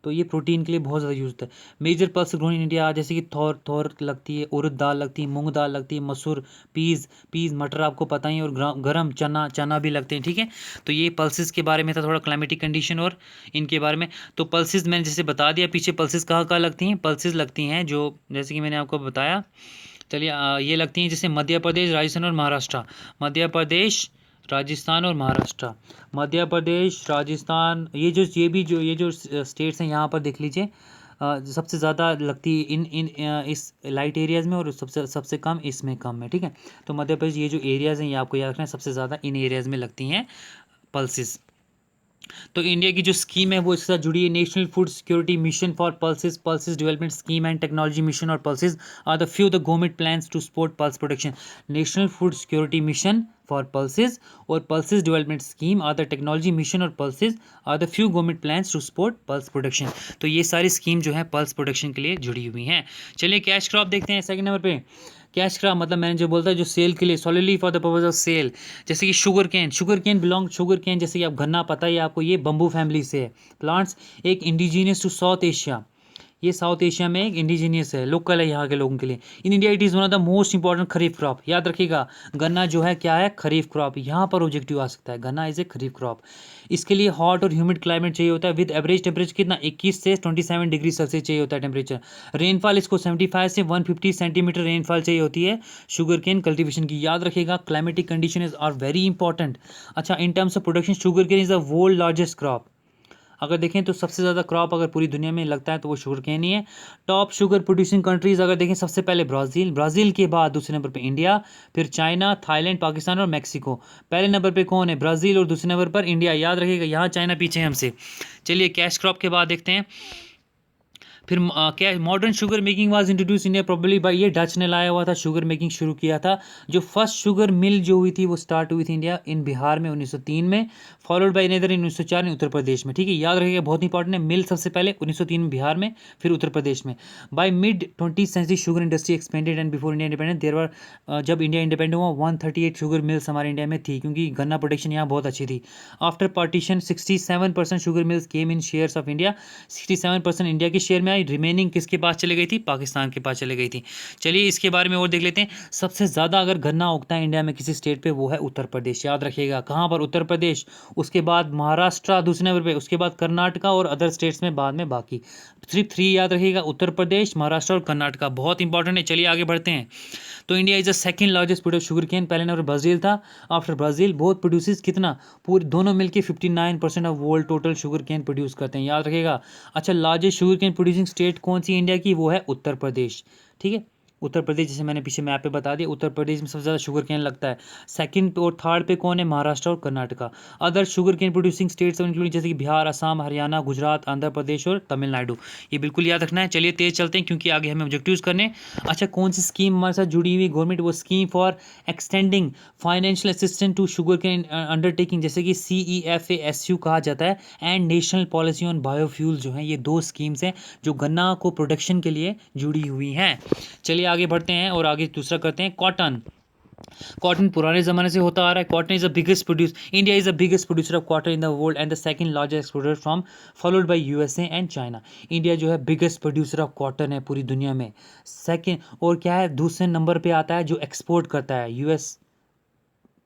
तो ये प्रोटीन के लिए बहुत ज़्यादा यूज होता है। Major pulse grown in India, जैसे कि थौर लगती है, उड़द दाल लगती है, मूंग दाल लगती है, मसूर, पीज मटर आपको पता ही है, और गरम चना भी लगते हैं, ठीक है। तो ये पल्सेस के बारे में था, थोड़ा क्लाइमेटिक कंडीशन और इनके बारे में। तो पल्सेस मैंने जैसे बता दिया पीछे, पल्सेस कहाँ कहाँ लगती हैं। पल्सेस लगती हैं जो, जैसे कि मैंने आपको बताया, चलिए ये लगती हैं जैसे मध्य प्रदेश, राजस्थान और महाराष्ट्र। मध्य प्रदेश, राजस्थान और महाराष्ट्र, मध्य प्रदेश, राजस्थान, ये जो स्टेट्स हैं यहाँ पर देख लीजिए, सबसे ज़्यादा लगती है इस लाइट एरियाज़ में, और सबसे कम इसमें कम है, ठीक है। तो मध्य प्रदेश, ये जो एरियाज़ हैं ये आपको याद रखना है, सबसे ज़्यादा इन एरियाज़ में लगती हैं पल्सेस। तो इंडिया की जो स्कीम है वो इसके साथ जुड़ी है। National food security mission for pulses, pulses development scheme and technology mission और pulses are the few the government plans to support pulse production. National food security mission for pulses और pulses development scheme are the technology mission और pulses are the few government plans to support pulse production. तो ये सारी scheme जो है pulse production के लिए जुड़ी हुई हैं। चलिए कैश क्रॉप देखते हैं सेकंड नंबर पे। कैश क्रॉप मतलब मैंने जो बोलता है जो सेल के लिए, solidly for the purpose of sale. जैसे कि sugar cane, sugar cane belong, sugar cane जैसे कि आप गन्ना पता ही है आपको, ये बम्बू फैमिली से है। प्लांट्स एक इंडिजीनियस टू साउथ एशिया, ये साउथ एशिया में एक इंडिजीनियस है, लोकल है यहाँ के लोगों के लिए। In India it is one of the most important kharif crop. याद रखिएगा गन्ना जो है क्या है, खरीफ क्रॉप। यहाँ पर ऑब्जेक्टिव आ सकता है, गन्ना इज ए खरीफ क्रॉप। इसके लिए हॉट और ह्यूमिड क्लाइमेट चाहिए होता है विद एवरेज टेम्परेचर कितना 21 से 27 डिग्री सेल्सियस चाहिए होता है टेम्परेचर। रेनफॉल इसको 75 से 150 सेंटीमीटर रेनफॉल चाहिए होती है शुगर केन कल्टिवेशन की। याद रखिएगा climatic condition is are very important. अच्छा, in terms of production sugar cane is the world largest crop. अगर देखें तो सबसे ज़्यादा क्रॉप अगर पूरी दुनिया में लगता है तो वो शुगर केन ही है। टॉप शुगर प्रोड्यूसिंग कंट्रीज़ अगर देखें, सबसे पहले ब्राज़ील, ब्राज़ील के बाद दूसरे नंबर पे इंडिया, फिर चाइना, थाईलैंड, पाकिस्तान और मैक्सिको। पहले नंबर पे कौन है, ब्राज़ील, और दूसरे नंबर पर इंडिया। याद रखिएगा यहाँ चाइना पीछे है हमसे। चलिए कैश क्रॉप के बाद देखते हैं। फिर क्या modern sugar making was introduce India probably by, ये डच ने लाया हुआ था, शुगर मेकिंग शुरू किया था। जो फर्स्ट शुगर मिल जो हुई थी वो स्टार्ट हुई थी इंडिया इन बिहार में 1903 में, फॉलोड बाई इनदर इन 1904 में उत्तर प्रदेश में। ठीक है, याद रखिएगा बहुत इंपॉर्टेंट है। मिल सबसे पहले 1903 में बिहार में, फिर उत्तर प्रदेश में। By mid 20th century sugar industry expanded and before India independent there were, जब इंडिया इंडिपेंडेंट हुआ 138 शुगर मिल्स हमारे इंडिया में थी, क्योंकि गन्ना प्रोडक्शन यहाँ बहुत अच्छी थी। After partition 67% sugar mills came in shares of India, 67% India के शेयर में आई, रिमेनिंग किसके पास चले गई थी, पाकिस्तान के पास चले गई थी। चलिए इसके बारे में और देख लेते हैं। सबसे ज़्यादा अगर गन्ना उगता है इंडिया में किसी स्टेट पे वो है उत्तर प्रदेश। याद रखिएगा कहाँ पर, उत्तर प्रदेश, उसके बाद महाराष्ट्र दूसरे नंबर पे, उसके बाद कर्नाटका और अदर स्टेट्स में बाद में बाकी। सिर्फ 3 याद रखिएगा, उत्तर प्रदेश, महाराष्ट्र और कर्नाटका, बहुत इंपॉर्टेंट है। चलिए आगे बढ़ते हैं। तो India is the second largest producer sugar cane, पहले नंबर ब्राज़ील था। आफ्टर ब्राज़ील बोथ प्रोड्यूसेस कितना, पूरे दोनों मिलके 59% of world total sugar cane produce करते हैं। याद रखिएगा। अच्छा, largest sugar cane producing state कौन सी इंडिया की, वो है उत्तर प्रदेश। ठीक है, उत्तर प्रदेश, जैसे मैंने पीछे मैप पे बता दिया, उत्तर प्रदेश में सबसे ज़्यादा शुगर केन लगता है। सेकंड और थर्ड पे कौन है, महाराष्ट्र और Karnataka. Other sugar cane producing states including जैसे कि बिहार, असम, हरियाणा, गुजरात, आंध्र प्रदेश और तमिलनाडु। ये बिल्कुल याद रखना है। चलिए तेज चलते हैं क्योंकि आगे हमें ऑब्जेक्टिव्स करने। अच्छा, कौन सी स्कीम हमारे साथ जुड़ी हुई गवर्नमेंट, वो scheme for extending financial assistance to sugar cane undertaking, जैसे कि CEFASU कहा जाता है, and national policy on biofuel, जो है ये 2 स्कीम्स हैं जो गन्ना को प्रोडक्शन के लिए जुड़ी हुई हैं। चलिए आगे बढ़ते हैं और आगे दूसरा करते हैं। कॉटन, कॉटन पुराने ज़माने से होता आ रहा है। Cotton is the biggest produce, India is the biggest producer of cotton in the world and the second largest exporter from, followed by USA and China. India जो है बिगेस्ट प्रोड्यूसर ऑफ कॉटन है पूरी दुनिया में, second. और क्या है, दूसरे नंबर पे आता है जो एक्सपोर्ट करता है, US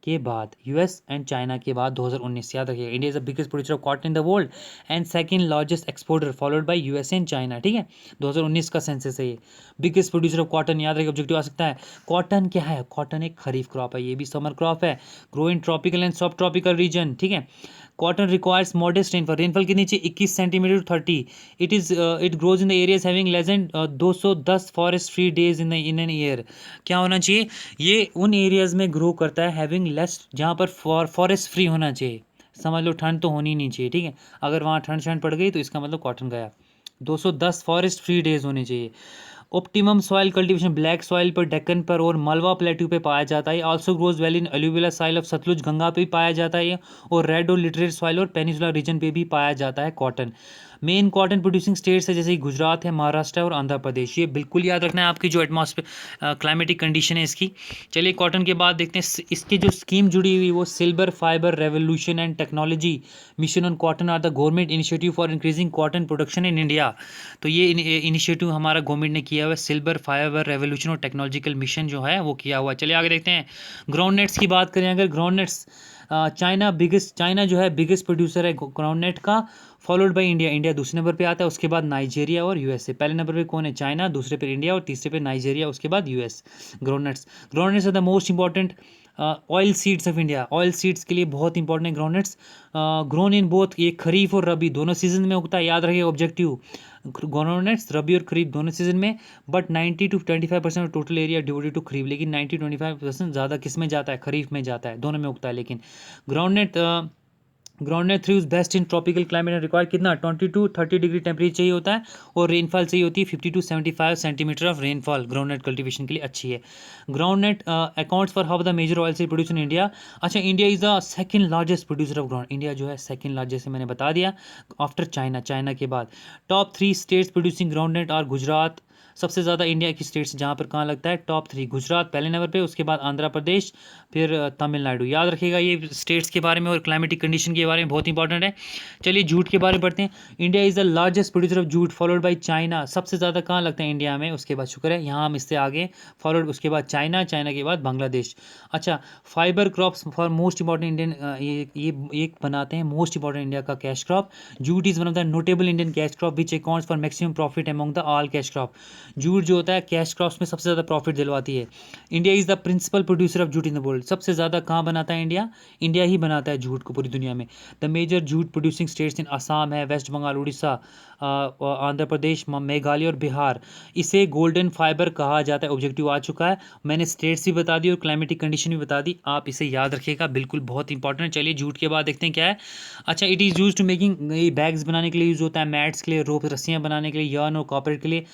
के बाद, US एंड चाइना के बाद 2019। याद रखिएगा, India is the biggest producer of cotton in the world and second largest exporter followed by USA and China. ठीक है, 2019 का सेंसस है ये। बिगेस्ट प्रोड्यूसर ऑफ कॉटन, याद रखिएगा ऑब्जेक्टिव आ सकता है। कॉटन क्या है, कॉटन एक खरीफ क्रॉप है, ये भी समर क्रॉप है, ग्रो इन ट्रॉपिकल एंड सब ट्रॉपिकल रीजन। ठीक है, cotton requires modest rainfall, rainfall के नीचे 21 centimetre 30। It grows in the areas having less than 210 forest free days in an year. क्या होना चाहिए, ये उन एरियाज में ग्रो करता है हैविंग लेस, जहाँ पर फॉरेस्ट फ्री होना चाहिए। समझ लो ठंड तो होनी नहीं चाहिए। ठीक है, अगर वहाँ ठंड पड़ गई तो इसका मतलब कॉटन गया। 210 फॉरेस्ट फ्री डेज होने चाहिए। Optimum soil cultivation black soil पर, डेक्कन पर और मलवा प्लेट्यू पे पाया जाता है। Also grows well in alluvial soil of Sutlej Ganga पे भी पाया जाता है ये, और रेड और लिटरेट सॉइल और पेनिसुलर रीजन पे भी पाया जाता है cotton. Main cotton producing states है जैसे कि गुजरात है, महाराष्ट्र है और आंध्र प्रदेश। ये बिल्कुल याद रखना है आपकी जो एटमॉस्फेयर क्लाइमेटिक कंडीशन है इसकी। चलिए कॉटन के बाद देखते हैं इसकी जो स्कीम जुड़ी हुई, वो silver fibre revolution and technology mission on cotton are the government initiative for increasing cotton production in India. तो ये इनिशिएटिव हमारा गवर्नमेंट ने किया हुआ है, सिल्वर फाइबर रेवोल्यूशन और टेक्नोलॉजिकल मिशन जो है वो किया हुआ है। चलिए आगे देखते हैं। ग्राउंड नट्स की बात करें अगर, ग्राउंड नट्स चाइना जो है बिगेस्ट प्रोड्यूसर है ग्राउंड नट का, फॉलोड बाय इंडिया, इंडिया दूसरे नंबर पे आता है, उसके बाद नाइजीरिया और USA। पहले नंबर पे कौन है, चाइना, दूसरे पे इंडिया और तीसरे पे नाइजीरिया, उसके बाद US। Groundnuts are the most important oil seeds of India, oil seeds के लिए बहुत इंपॉर्टेंट है ग्राउंडनट्स। ग्रोन इन बोथ, ये खरीफ और रबी दोनों सीजन में उगता है। याद रखिए ऑब्जेक्टिव, ग्राउंडनट्स रबी और खरीफ दोनों सीजन में, but 90 to 25% of total area devoted to kharif, लेकिन 90-25% ज़्यादा किस में जाता है, खरीफ में जाता है, दोनों में उगता है। लेकिन groundnut groundnut thrives best in tropical climate and require कितना 22-30 डिग्री टेम्परेचर चाहिए होता है, और रेनफॉल चाहिए होती है 50 to 75 centimetre of rainfall groundnut cultivation के लिए अच्छी है। Groundnut accounts for how the major oil seed produce in India. अच्छा, India is the second largest producer of ground, India जो है सेकंड लार्जेस्ट है, मैंने बता दिया, आफ्टर चाइना, चाइना के बाद। टॉप 3 स्टेट्स प्रोड्यूसिंग ग्राउंडनट और गुजरात, सबसे ज़्यादा इंडिया की स्टेट्स जहाँ पर कहाँ लगता है, टॉप 3 गुजरात पहले नंबर पे, उसके बाद आंध्र प्रदेश, फिर तमिलनाडु। याद रखिएगा ये स्टेट्स के बारे में और क्लाइमेटिक कंडीशन के बारे में बहुत इंपॉर्टेंट है। चलिए जूट के बारे में पढ़ते हैं। India is the largest producer of jute followed by China, सबसे ज़्यादा कहाँ लगता है इंडिया में, उसके बाद शुक्र है यहाँ हम इससे आगे, फॉलोड उसके बाद चाइना, चाइना के बाद बांग्लादेश। अच्छा, fibre crops for most important Indian, ये एक बनाते हैं मोस्ट इंपॉर्टेंट इंडिया का cash crop. Jute is one of the notable Indian cash crop which accounts for maximum profit among the all cash crop. Jute जो होता है cash crops में सबसे ज़्यादा प्रॉफिट दिलवाती है। India is the principal producer of jute in the world, सबसे ज़्यादा कहाँ बनाता है इंडिया, इंडिया ही बनाता है जूट को पूरी दुनिया में। The major jute producing states in Assam है, वेस्ट बंगाल, उड़ीसा, आंध्र प्रदेश, मेघालय और बिहार। इसे गोल्डन फाइबर कहा जाता है, ऑब्जेक्टिव आ चुका है, मैंने स्टेट्स भी बता दी और क्लाइमेटिक कंडीशन भी बता दी, आप इसे याद रखिएगा, बिल्कुल बहुत इंपॉर्टेंट है। चलिए जूट के बाद देखते हैं क्या है। अच्छा, it is use to making, ये बैग्स बनाने के लिए यूज़ होता है, मैट्स के लिए, रोप रस्सियाँ बनाने के लिए, यर्न और कॉपर के लिए।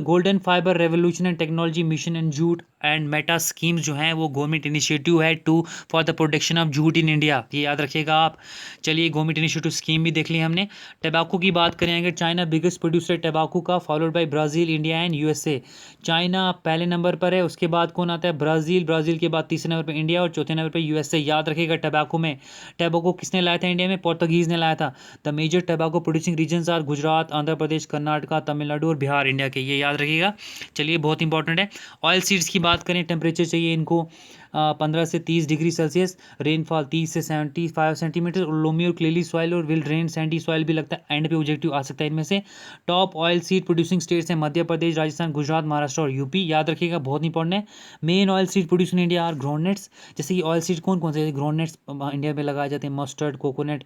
Golden fibre revolution and technology mission and jute and meta schemes जो हैं वो गवर्नमेंट इनिशिएटिव है to for the production of jute in India, ये याद रखिएगा आप। चलिए गवर्नमेंट इनिशिएटिव स्कीम भी देख ली हमने। टबाको की बात करें अगर, चाइना बिगेस्ट प्रोड्यूसर टबाको का, followed by Brazil, India and USA. China पहले नंबर पर है, उसके बाद कौन आता है, ब्राज़ील, ब्राज़ील के बाद तीसरे नंबर पर इंडिया और चौथे नंबर पर यूएसए। याद रखिएगा टबाको में, टबाको किसने लाया था इंडिया में, पोर्तुगीज़ ने लाया था। The major tobacco producing regions are Gujarat, Andhra Pradesh, Karnataka, Tamil Nadu और बिहार इंडिया के, ये याद रखिएगा। चलिए बहुत इंपॉर्टेंट है। ऑयल सीड्स की बात करें, टेम्परेचर चाहिए इनको 15 से 30 डिग्री सेल्सियस, रेनफॉल 30 से 75 सेंटीमीटर, और लोमी और क्लेली सॉइल और विल ड्रेन सैंडी सॉइल भी लगता है, एंड पे ऑब्जेक्टिव आ सकता है इनमें से। Top oil seed producing states हैं मध्य प्रदेश, राजस्थान, गुजरात, महाराष्ट्र और यूपी, याद रखिएगा बहुत इंपॉर्टेंट है। Main oil seed produce in India are groundnuts, जैसे कि ऑयल सीड कौन कौन से ग्राउंडनट्स इंडिया में लगाए जाते हैं, मस्टर्ड, कोकोनट,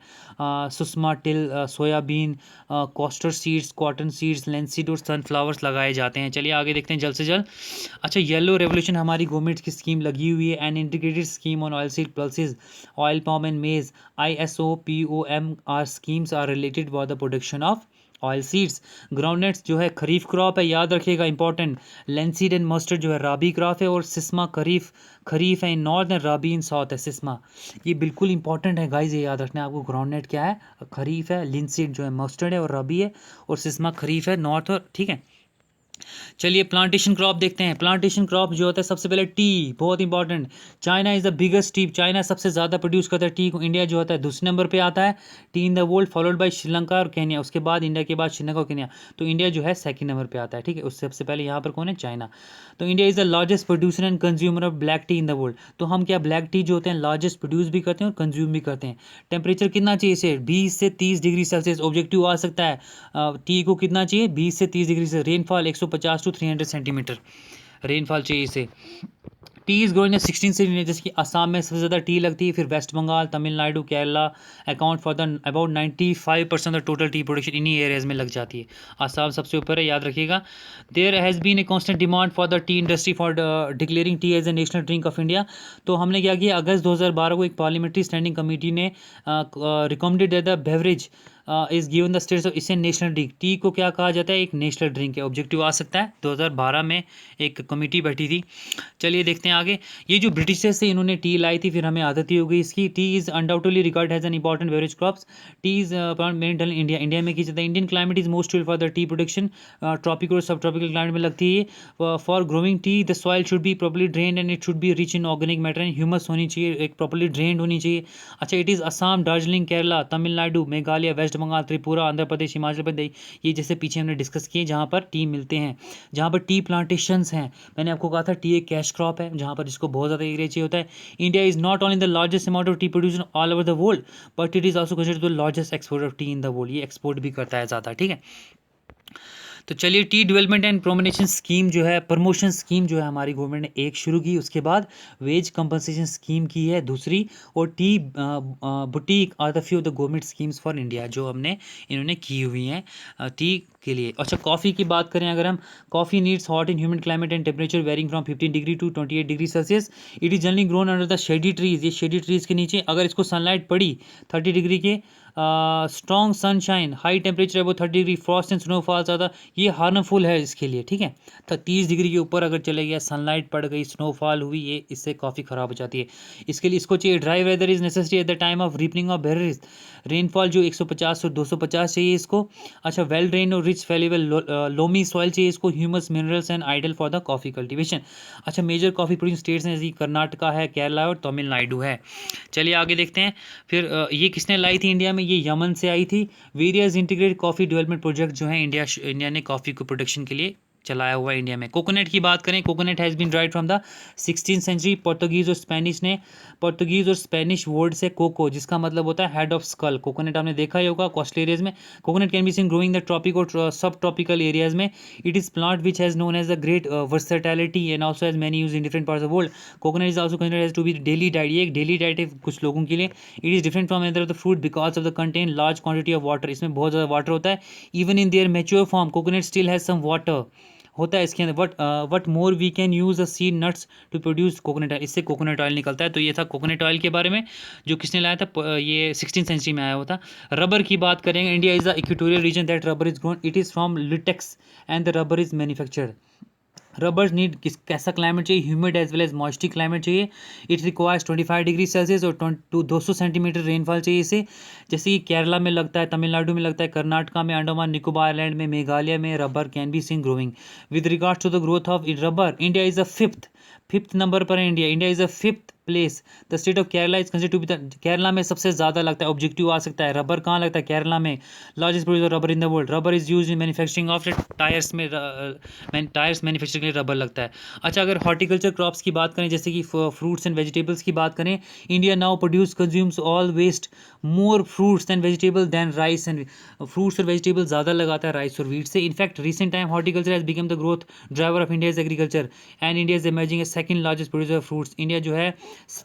सुषमा टिल, soybean, castor seeds, cotton seeds, linseed और सनफ्लावर्स लगाए जाते हैं। चलिए आगे देखते हैं जल्द से जल्द। अच्छा, येलो रेवोल्यूशन हमारी गवर्नमेंट की स्कीम लगी हुई है, an integrated scheme on oil seed pulses, oil palm and maize, ISOPOM are schemes are related for the production of oil seeds. Groundnuts जो है खरीफ क्रॉप है, याद रखिएगा इंपॉर्टेंट। लेंसीड एंड मस्टर्ड जो है राबी क्रॉप है, और सिस्मा खरीफ है in north and rabi in south है सिस्मा। ये बिल्कुल इंपॉर्टेंट है गाइज, ये याद रखना है आपको। ग्राउंडनट क्या है, खरीफ है, लिंसीड जो है मस्टर्ड है और रबी है, और सिस्मा खरीफ है नॉर्थ, और ठीक है। चलिए प्लांटेशन क्रॉप देखते हैं। प्लांटेशन क्रॉप जो होता है सबसे पहले टी, बहुत important. China is the biggest T, China सबसे ज़्यादा प्रोड्यूस करता है टी को, इंडिया जो होता है दूसरे नंबर पे आता है T in the world, followed by Sri Lanka और केन्या, उसके बाद इंडिया के बाद श्रीलंका और केन्या, तो इंडिया जो है सेकंड नंबर पे आता है, ठीक है। उससे सबसे पहले यहाँ पर कौन है, चाइना। तो India is the largest producer and consumer of black T in the world, तो हम क्या ब्लैक टी जो होते हैं लार्जेस्ट प्रोड्यूस भी करते हैं और कंज्यूम भी करते हैं। टेम्परेचर कितना चाहिए इसे, 20 से 30 डिग्री सेल्सियस, ऑब्जेक्टिव आ सकता है। टी को कितना चाहिए, 20 से 30 डिग्री से, रेनफॉल 150 to 300 सेंटीमीटर रेनफॉल चाहिए इसे। टी इज़ ग्रोइंग इन 16 से, जैसे कि असम में सबसे ज़्यादा टी लगती है, फिर West Bengal, Tamil Nadu, Kerala account for the about 95% of total tea production इन्हीं एरियाज में लग जाती है। असम सबसे ऊपर है, याद रखिएगा। There has been a constant demand for the tea industry for declaring tea as a national drink of India. तो हमने क्या किया, अगस्त 2012 को एक पार्लियामेंट्री स्टैंडिंग कमेटी ने recommended the beverage is given the status of इसे national drink, tea को क्या कहा जाता है, एक नेशनल ड्रिंक है, ऑब्जेक्टिव आ सकता है। 2012 में एक कमेटी बैठी थी। चलिए देखते हैं आगे। ये जो ब्रिटिशर्स से इन्होंने टी लाई थी, फिर हमें आदत ही हो गई इसकी। T is undoubtedly regard has an important beverage crops. T is main India, India में की जाता है। Indian climate is most for the T production, tropical और सब ट्रॉपिकल क्लाइमेट में लगती है। For growing T the soil should be properly drained and it should be rich in organic matter and humus होनी चाहिए, एक प्रॉपर्ली ड्रेन्ड होनी चाहिए। अच्छा, it is Assam, Darjeeling, Kerala, Tamil Nadu, Meghalaya, waste Bengal, Tripura, Andhra Pradesh, Himachal Pradesh, ये जैसे पीछे हमने डिस्कस किए जहाँ पर टी मिलते हैं, जहाँ पर टी प्लांटेशंस हैं। मैंने आपको कहा था टी एक कैश क्रॉप है जहाँ पर इसको बहुत ज़्यादा एरिया चाहिए होता है। India is not only the largest amount of T producer all over the world, but it is also considered the largest exporter of tea in the world, ये एक्सपोर्ट भी करता है ज़्यादा, ठीक है। तो चलिए T development and promotion scheme जो है, प्रमोशन स्कीम जो है हमारी गवर्नमेंट ने एक शुरू की, उसके बाद वेज कंपनसेशन स्कीम की है दूसरी, और tea boutique are the few of the government schemes for India जो हमने इन्होंने की हुई हैं। टी इसके लिए। अच्छा कॉफ़ी की बात करें अगर हम, coffee needs hot in humid climate and temperature varying from 15 degree to 28 degree Celsius. It is generally grown under the shady trees, ये शेडी ट्रीज़ के नीचे अगर इसको सनलाइट पड़ी 30 डिग्री के, स्ट्रॉन्ग सनशाइन, हाई टेम्परेचर वो 30 डिग्री, फ्रॉस्ट एंड स्नोफॉल ज़्यादा, ये हार्मफुल है इसके लिए, ठीक है। तो 30 डिग्री के ऊपर अगर चले गया, सनलाइट पड़ गई, स्नोफॉल हुई, ये इससे कॉफ़ी ख़राब हो जाती है। इसके लिए इसको चाहिए dry weather is necessary at the time of ripening of berries, rainfall जो 150 और 250 चाहिए इसको। अच्छा वेल ड्रेन और रिच फैलेबल लोमी सॉइल चाहिए इसको, humus minerals and ideal for the coffee cultivation. अच्छा मेजर कॉफ़ी प्रोड्यूसिंग स्टेट्स हैं जैसे कर्नाटका है, केरला और तमिलनाडु है। चलिए आगे देखते हैं। फिर ये किसने लाई थी इंडिया में, ये यमन से आई थी। Various integrated coffee development project जो है इंडिया ने कॉफ़ी को प्रोडक्शन के लिए चलाया हुआ है इंडिया में। कोकोनट की बात करें, coconut has been drive from the 16th century. Portuguese और स्पेनिश वर्ड से कोको, जिसका मतलब होता है हेड ऑफ स्कल। कोकोनट आपने देखा ही होगा कोस्टल एरियाज में। Coconut can be seen growing the tropic और सब ट्रॉपिकल एरियाज में। It is plant which has known as the great versatility and also has many use in different parts of the world. Coconut is also considered as to be daily diet, ये एक daily diet है कुछ लोगों के लिए। It is different from other of the fruit because of the contain large quantity of water, इसमें बहुत ज़्यादा वाटर होता है। Even in their mature form coconut still has some water होता है इसके अंदर। What more we can use the seed nuts to produce coconut oil, इससे कोकोनट ऑयल निकलता है। तो ये था कोकोनट ऑयल के बारे में जो किसने लाया था, ये 16th सेंचुरी में आया हुआ था। रबर की बात करेंगे, India is the equatorial region that rubber is grown, it is from latex and the rubber is manufactured. Rubber need कैसा क्लाइमेट चाहिए, humid as well as moist climate चाहिए। इट रिक्वायर्स 25 डिग्री सेल्सियस और 200 centimetre rainfall चाहिए इसे। जैसे कि केरला में लगता है, तमिलनाडु में लगता है, कर्नाटका में, अंडमान निकोबार आइलैंड में, मेघालय में rubber can be seen growing. With regards to the growth of rubber, India is the fifth number पर है India is the fifth place. The state of Kerala is considered to be the, Kerala में सबसे ज़्यादा लगता है, objective आ सकता है। रबर कहाँ लगता है, केरला में। Largest producer rubber in the world. Rubber is use in manufacturing of tyres में, टायर्स मैन्युफैक्चरिंग के लिए रबर लगता है। अच्छा अगर हॉर्टिकल्चर क्रॉप्स की बात करें, जैसे कि फ्रूट्स एंड वेजिटेबल्स की बात करें, India now produce consumes all west more fruits and vegetable than rice and, fruits और वेजिटेबल ज़्यादा लगाता है राइस और वीट से। In fact recent time horticulture has become the growth driver of India's agriculture and India is emerging a second largest producer of fruits. India जो है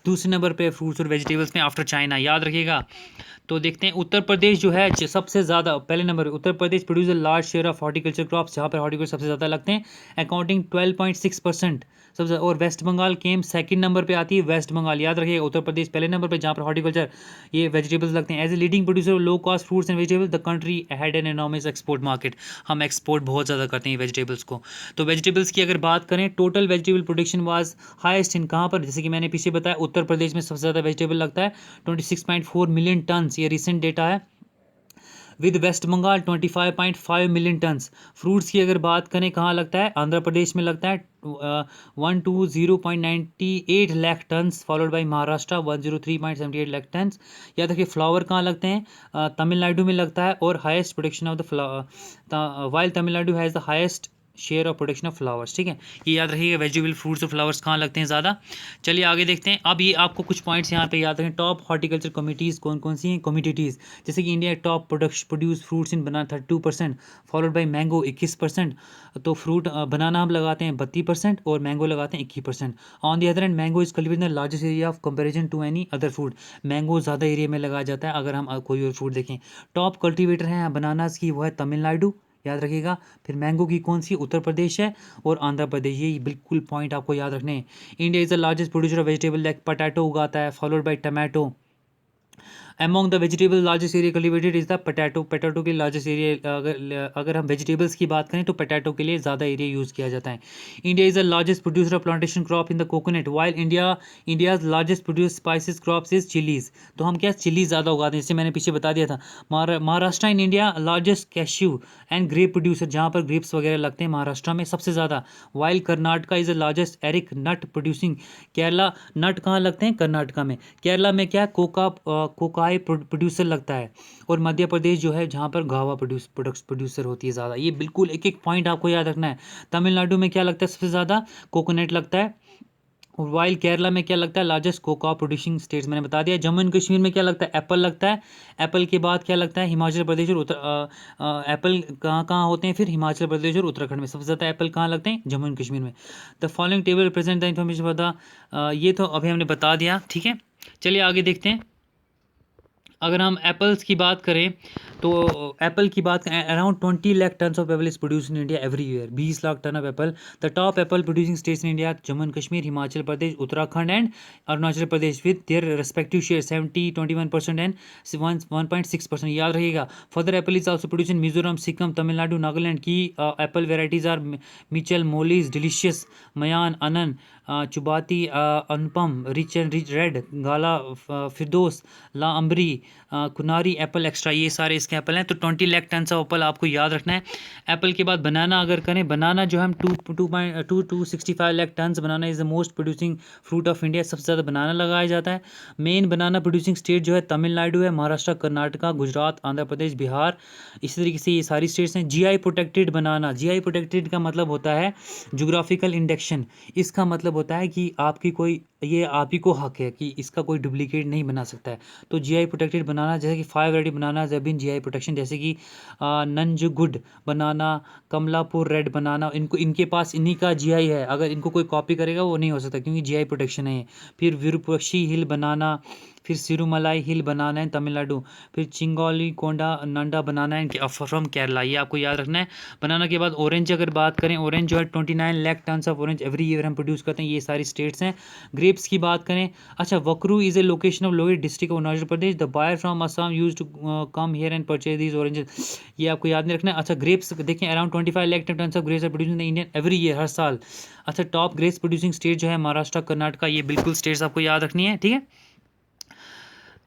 दूसरे number पे फ्रूट्स और वेजिटेबल्स में आफ्टर चाइना, याद रखिएगा। तो देखते हैं उत्तर प्रदेश जो है सबसे ज़्यादा पहले number, Uttar Pradesh produce a large share of horticulture crops, जहाँ पर हॉर्टिकल्चर सबसे ज़्यादा लगते हैं, अकाउंटिंग 12.6% सबसे। और West Bengal came second number पे आती है, वेस्ट बंगाल याद रखिएगा। उत्तर प्रदेश पहले नंबर पे जहाँ पर हॉर्टिकल्चर ये वेजिटेबल्स लगते हैं। As a leading producer of low cost fruits and vegetables the country had an enormous export market, हम एक्सपोर्ट बहुत ज़्यादा करते हैं वेजिटेबल्स को। तो वेजिटेबल्स की अगर बात करें, total vegetable production was highest in कहाँ पर, जैसे कि मैंने पीछे बताया उत्तर प्रदेश में सबसे ज़्यादा वेजिटेबल लगता है 26.4 मिलियन टन्स, ये रिसेंट डेटा है। With West Bengal 25.5 million tons. Fruits की अगर बात करें कहाँ लगता है, आंध्र प्रदेश में लगता है 120.98 lakh tons, followed by Maharashtra 103.78 lakh tons. याद रखिए फ्लावर कहाँ लगते हैं, तमिलनाडु में लगता है, और highest production of the while Tamil Nadu has the highest share of production of flowers, ठीक है। ये याद रखिएगा वेजिटेबल फ्रूट्स और फ्लावर्स कहाँ लगते हैं ज़्यादा। चलिए आगे देखते हैं। अब ये आपको कुछ पॉइंट्स यहाँ पे याद रखें। टॉप हॉर्टिकल्चर कमिटीज़ कौन कौन सी हैं, कम्युनिटीज़, जैसे कि India top produce fruits in banana 32%, followed by mango 21%। तो फ्रूट बनाना हम लगाते हैं 32% और मैंगो लगाते हैं 21%। On the other end mango is cultivated in the largest area of comparison to any other fruit, mango ज़्यादा एरिया में लगाया जाता है अगर हम कोई और फ्रूट देखें। टॉप कल्टिवेटर हैं बनानास की, वो है तमिलनाडु, याद रखिएगा। फिर मैंगो की कौन सी, उत्तर प्रदेश है और आंध्र प्रदेश, ये बिल्कुल पॉइंट आपको याद रखने हैं। India is the largest producer of vegetable, like potato उगाता है, followed by tomato. Among the vegetable largest area cultivated is the potato के लार्जेस्ट एरिया, अगर हम वेजिटेबल्स की बात करें तो पटैटो के लिए ज़्यादा एरिया यूज़ किया जाता है। India is the largest producer of plantation crop in the coconut, while India's largest produce spices crops is chillies. तो हम क्या चिली ज़्यादा उगाते हैं, जैसे मैंने पीछे बता दिया था। Maharashtra in India largest cashew and grep producer, जहाँ पर ग्रेप्स वगैरह लगते हैं महाराष्ट्र में सबसे ज़्यादा। While Karnataka is the largest areca nut producing, Kerala nut कहाँ लगते हैं, कर्नाटका में। केरला में क्या कोकाई प्रोड्यूसर लगता है, और मध्य प्रदेश जो है जहाँ पर गावा प्रोड्यूसर होती है ज़्यादा। ये बिल्कुल एक एक पॉइंट आपको याद रखना है। तमिलनाडु में क्या लगता है सबसे ज़्यादा, कोकोनट लगता है। और वाइल केरला में क्या लगता है, लार्जेस्ट कोका प्रोड्यूसिंग स्टेट्स मैंने बता दिया। जम्मू एंड कश्मीर में क्या लगता है, एप्पल लगता है। एप्पल के बाद क्या लगता है, हिमाचल प्रदेश और एप्पल कहाँ कहाँ होते हैं, फिर हिमाचल प्रदेश और उत्तराखंड में सबसे ज़्यादा एप्पल कहाँ लगते हैं, जम्मू एंड कश्मीर में। The following table represent the information बता, ये तो अभी हमने बता दिया, ठीक है। चलिए आगे देखते हैं। अगर हम एप्पल्स की बात करें तो एप्पल की बात करें, around 20 lakh ton of apple is produce in India every year, 20 lakh ton of apple. The top apple producing states in India, Jammu and Kashmir, Himachal Pradesh, Uttarakhand and Arunachal Pradesh with their respective share 70, 21% and 1.6%, याद रहिएगा। Further apple is also produce in Mizoram, Sikkim, Tamil Nadu, Nagaland की apple varieties are मिचल, मोलिस, delicious, मयान, अनन, Chaubattia, Anupam, rich and rich red, gala, Firdaus, La ambery, कुनारी Apple extra, ये सारे इसके एप्पल हैं। तो 20 लाख टन ऑफ एप्पल आपको याद रखना है। एप्पल के बाद बनाना अगर करें, बनाना जो हम 265 lakh ton, banana is the most producing fruit of India, सबसे ज़्यादा बनाना लगाया जाता है। मेन बनाना प्रोड्यूसिंग स्टेट जो है तमिलनाडु है, महाराष्ट्र, कर्नाटका, गुजरात, आंध्र प्रदेश, बिहार, इसी तरीके से ये सारी स्टेट्स हैं। जीआई प्रोटेक्टेड बनाना, जीआई प्रोटेक्टेड का मतलब होता है जोग्राफिकल इंडेक्शन, इसका मतलब होता है कि आपकी कोई, ये आप ही को हक है कि इसका कोई डुप्लीकेट नहीं बना सकता है। तो जीआई प्रोटेक्टेड बनाना, जैसे कि 5 variety banana have been GI protection, जैसे कि नंजगुड बनाना, कमलापुर रेड बनाना, इनको, इनके पास इन्हीं का जीआई है, अगर इनको कोई कॉपी करेगा वो नहीं हो सकता क्योंकि जीआई प्रोटेक्शन है। फिर विरूपाक्षी हिल बनाना, फिर सिरुमलाई हिल बनाना है तमिलनाडु, फिर चिंगोली कोंडा नंडा बनाना है फ्रॉम केरला, ये आपको याद रखना है। बनाना के बाद ऑरेंज अगर बात करें, ऑरेंज जो है 29 lakh ton of orange every year हम प्रोड्यूस करते हैं, ये सारी स्टेट्स हैं। ग्रेप्स की बात करें, अच्छा, Wakro is a location of Lohit district of Arunachal Pradesh, the buyer from Assam use to come here and purchase these oranges, ये आपको याद नहीं रखना है। अच्छा, ग्रेप्स देखें, around 25 lakh ton of grapes are produce in Indian every year, हर साल। अच्छा, टॉप ग्रेप्स प्रोड्यूसिंग स्टेट जो है महाराष्ट्र, कर्नाटका, ये बिल्कुल स्टेट्स आपको याद रखनी है, ठीक है।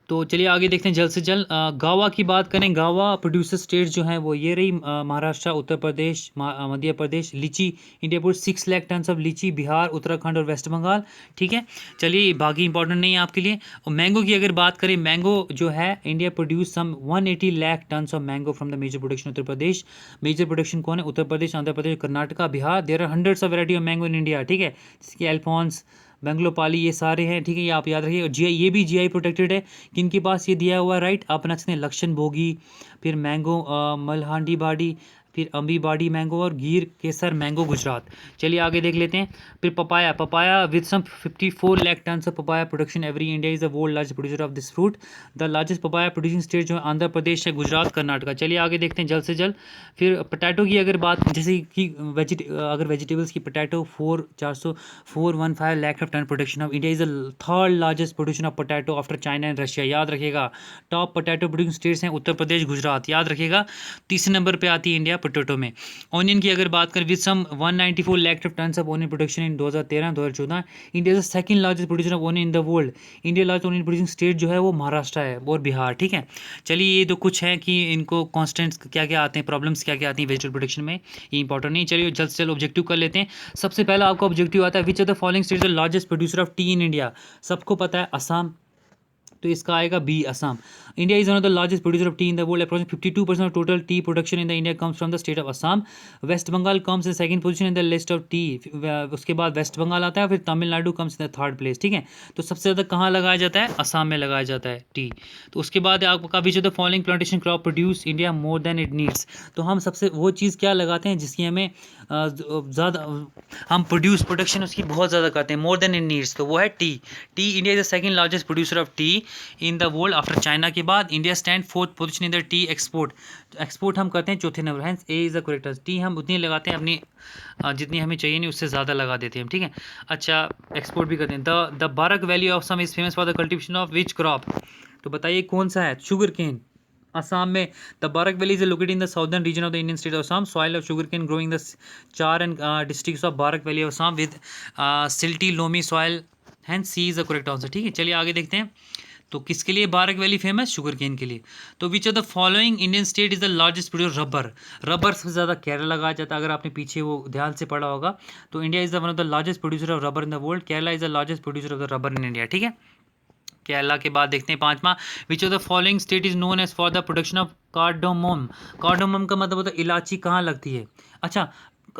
तो चलिए आगे देखते हैं जल्द से जल्द। गावा की बात करें, गावा प्रोड्यूसर स्टेट्स जो हैं वो ये रही, Maharashtra, Uttar Pradesh, Madhya Pradesh. Litchi, India put 6 lakh ton of litchi, Bihar, Uttarakhand और वेस्ट बंगाल, ठीक है। चलिए बाकी इंपॉर्टेंट नहीं है आपके लिए। और मैंगो की अगर बात करें, मैंगो जो है India produce some 180 lakh ton of mango from the major production Uttar Pradesh. Major production कौन है? Uttar Pradesh, Andhra Pradesh, Karnataka, Bihar. There are hundreds of variety of mango in India, ठीक है, जिसकी अल्फॉन्स, बेंगलोपाली, ये सारे हैं, ठीक है, ये आप याद रखिए। और जीआई, ये भी जीआई प्रोटेक्टेड है, किनके पास ये दिया हुआ है, राइट, आप बना सकते हैं लक्षण भोगी, फिर मैंगो मल्हांडी बाड़ी, फिर अम्बी बाड़ी मैंगो, और गिर केसर मैंगो गुजरात। चलिए आगे देख लेते हैं। फिर papaya, papaya with some 54 lakh ton of papaya production every, India is the world largest producer of this fruit. The largest papaya producing state जो है आंध्र प्रदेश है, गुजरात, कर्नाटका। चलिए आगे देखते हैं जल्द से जल्द। फिर पोटैटो की अगर बात, जैसे कि अगर वेजिटेबल्स की, potato 415 lakh of ton production of, India is the third largest production of potato after China and Russia, याद रखिएगा। टॉप पोटैटो प्रोड्यूसिंग स्टेट्स हैं उत्तर प्रदेश, गुजरात, याद रखिएगा। तीसरे नंबर पे आती है इंडिया पोटैटो में। ऑनियन की अगर बात करें, with some 194 lakh of ton of onion production in 2013-2014, India is the second largest producer of onion in the world. India largest onion producing state जो है वो महाराष्ट्र है और बिहार, ठीक है। चलिए ये तो कुछ है कि इनको कॉन्स्टेंट्स क्या क्या आते हैं, प्रॉब्लम्स क्या क्या आती हैं वेजिटेबल प्रोडक्शन में, ये इंपॉर्टेंट नहीं। चलिए जल्द से जल्द ऑब्जेक्टिव कर लेते हैं। सबसे पहला आपका ऑब्जेक्टिव आता है, which of the following state the largest producer of tea in India. सबको पता है असम, तो इसका आएगा B, Assam. India is one of the largest producer of tea in the world, approximately 52% of total tea production in the India comes from the state of Assam. West Bengal comes in second position in the list of tea, उसके बाद West Bengal आता है, फिर Tamil Nadu comes in the third place, ठीक है। तो सबसे ज़्यादा कहाँ लगाया जाता है? असम में लगाया जाता है टी। तो उसके बाद आपका विच of the following plantation crop produce India more than it needs. तो हम सबसे वो चीज़ क्या लगाते हैं जिसकी हमें ज़्यादा, हम प्रोडक्शन उसकी बहुत ज़्यादा करते हैं, मोर देन इट नीड्स, तो वो है tea. Tea, India is the second largest producer of tea in the world after China के बाद। India stand fourth position in the tea export. Export हम करते हैं चौथे number, hence A is the correct answer. Tea हम उतनी लगाते हैं अपनी जितनी हमें चाहिए नहीं, उससे ज़्यादा लगा देते हैं हम, ठीक है। अच्छा, एक्सपोर्ट भी करते हैं। The Barak valley of Assam is famous for the cultivation of which crop. तो बताइए कौन सा है? Sugar cane. असम में the Barak valley is located in the southern region of the Indian state of Assam. Soil of sugar cane growing the चार and districts of Barak valley of Assam with silty loamy soil, hence C is the correct answer, ठीक है। चलिए आगे देखते हैं। तो किसके लिए बारक वैली फेमस? शुगर केन के लिए। तो विच of the following Indian state is the largest producer rubber. Rubber सबसे ज़्यादा केरला लगाया जाता है, अगर आपने पीछे वो ध्यान से पढ़ा होगा। तो India is the one of the largest producer of rubber in the world. Kerala is the largest producer of the rubber in India, ठीक है। केरला के बाद देखते हैं पांचवा, which of the following state is known as for the production of cardamom. Cardamom का मतलब होता है इलायची कहाँ लगती है। अच्छा,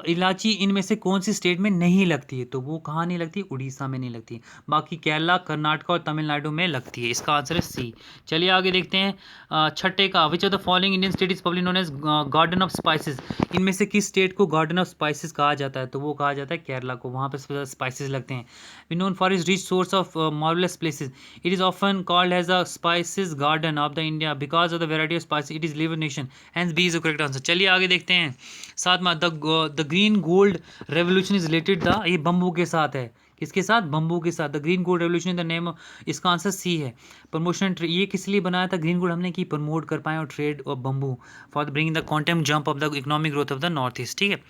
इलायची इनमें से कौन सी स्टेट में नहीं लगती है? तो वो कहाँ नहीं लगती? उड़ीसा में नहीं लगती है। बाकी केरला, कर्नाटक और तमिलनाडु में लगती है। इसका आंसर है सी। चलिए आगे देखते हैं छठे का, which of the following Indian state is public known as garden of spices. इनमें से किस स्टेट को गार्डन ऑफ स्पाइसेस कहा जाता है? तो वो कहा जाता है केरला को, वहाँ पर स्पाइसेस लगते हैं। We known for is rich source of marvellous places, it is often called as a spices garden of the India because of the variety of spices, it is live nation, hence B is the correct answer. चलिए आगे देखते हैं सातवां, the green gold revolution is related the, ये bamboo के साथ है। किसके साथ? बम्बू के साथ। The green gold revolution in the name, इसका आंसर सी है। प्रमोशन, ये किस लिए बनाया था ग्रीन गोल्ड हमने, कि प्रमोट कर पाए और ट्रेड और bamboo for the bringing the quantum jump of the economic growth of the north east. ठीक है,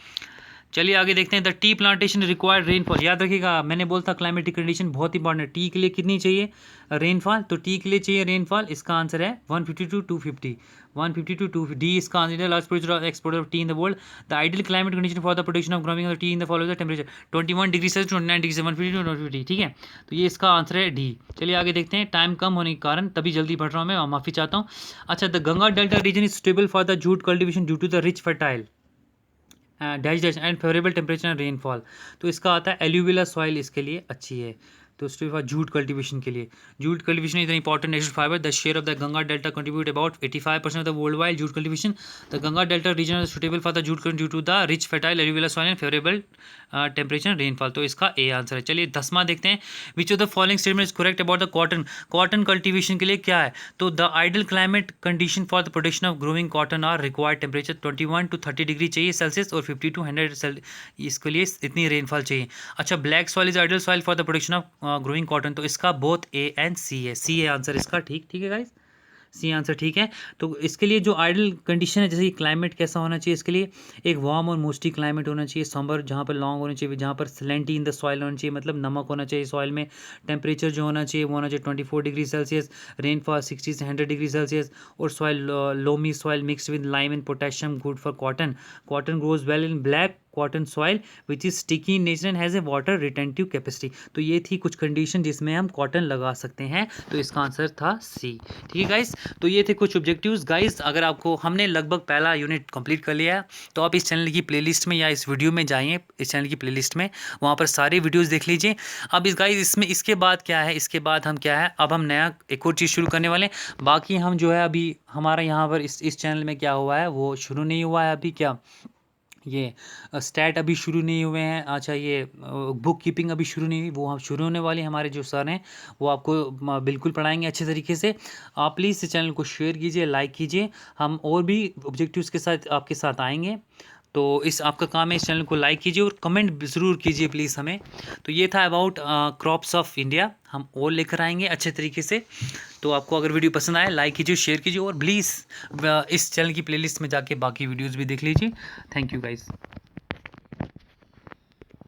चलिए आगे देखते हैं। The tea plantation required rainfall, याद रखिएगा मैंने बोला था क्लाइमेटिक कंडीशन बहुत इंपॉर्टेंट है। टी के लिए कितनी चाहिए रेनफॉल? तो टी के लिए चाहिए रेनफॉल, इसका आंसर है 150 टू 250, 150 टू 250। डी इसका आंसर है। Large producer exporter of tea in the world. The ideal climate condition for the production of growing of tea in the following the temperature 21 degree Celsius 29 degree से 150 to 150। ठीक है, तो ये इसका answer है D. चलिए आगे देखते हैं, टाइम कम होने के कारण तभी जल्दी पढ़ रहा हूँ मैं, माफ़ी चाहता हूँ। अच्छा, the Ganga delta region is suitable for the jute cultivation due to the rich fertile dash dash and favourable temperature and rainfall. तो इसका आता है एल्यूविला सॉइल इसके लिए अच्छी है। तो उसके जूट कल्टिवेशन के लिए, jute cultivation is the important natural fibre, the share of the Ganga delta contribute about 85% of the world wide jute cultivation. The Ganga delta region is suitable for the jute due to the rich fertile alluvial soil and favourable temperature and rainfall. तो इसका A answer है। चलिए 10वां देखते हैं, which of the following statement is correct about the cotton. Cotton cultivation के लिए क्या है? तो the ideal climate condition for the production of growing cotton are required temperature 21 to 30 degree चाहिए सेल्सियस और 50 टू 100 इसके लिए इतनी रेनफॉल चाहिए। अच्छा, black soil is ideal soil for the production of growing cotton. तो इसका बोथ ए एंड सी है। सी है आंसर इसका। ठीक है गाइस, सी आंसर ठीक है। तो इसके लिए जो आइडियल कंडीशन है, जैसे कि क्लाइमेट कैसा होना चाहिए इसके लिए, एक वार्म और मोस्टी क्लाइमेट होना चाहिए, समर जहाँ पर लॉन्ग होना चाहिए, जहाँ पर सलेंटी इन द सॉइल होना चाहिए, मतलब नमक होना चाहिए सॉइल में। टेम्परेचर जो होना चाहिए वो होना चाहिए 24 डिग्री सेल्सियस, रेनफॉल 60 से 100 डिग्री सेल्सियस, और soil loamy soil mixed with lime and potassium, good for cotton. Cotton grows well in black cotton soil which is sticky in nature and has a water retentive capacity. तो ये थी कुछ condition जिसमें हम cotton लगा सकते हैं। तो इसका आंसर था सी। ठीक है गाइस, तो ये थे कुछ ऑब्जेक्टिव्स। गाइस अगर आपको, हमने लगभग पहला यूनिट कंप्लीट कर लिया है, तो आप इस चैनल की प्लेलिस्ट में या इस वीडियो में जाइए, इस चैनल की प्लेलिस्ट में, वहाँ पर सारे वीडियोज़ देख लीजिए। अब इस गाइस इसमें इसके बाद क्या है, इसके बाद हम क्या है, अब हम नया एक और चीज़ शुरू करने वाले हैं। बाकी हम जो है अभी हमारा यहाँ पर इस चैनल में क्या हुआ है वो शुरू नहीं हुआ है अभी, क्या ये स्टैट अभी शुरू नहीं हुए हैं। अच्छा, ये बुक कीपिंग अभी शुरू नहीं हुई, वो हम शुरू होने वाले। हमारे जो सर हैं वो आपको बिल्कुल पढ़ाएंगे अच्छे तरीके से। आप प्लीज़ इस चैनल को शेयर कीजिए, लाइक कीजिए। हम और भी ऑब्जेक्टिव्स के साथ आपके साथ आएंगे। तो इस आपका काम है, इस चैनल को लाइक कीजिए और कमेंट ज़रूर कीजिए प्लीज़ हमें। तो ये था अबाउट क्रॉप्स ऑफ इंडिया, हम और लेकर आएंगे अच्छे तरीके से। तो आपको अगर वीडियो पसंद आए, लाइक कीजिए, शेयर कीजिए और प्लीज़ इस चैनल की प्लेलिस्ट में जाके बाकी वीडियोज़ भी देख लीजिए। Thank you guys.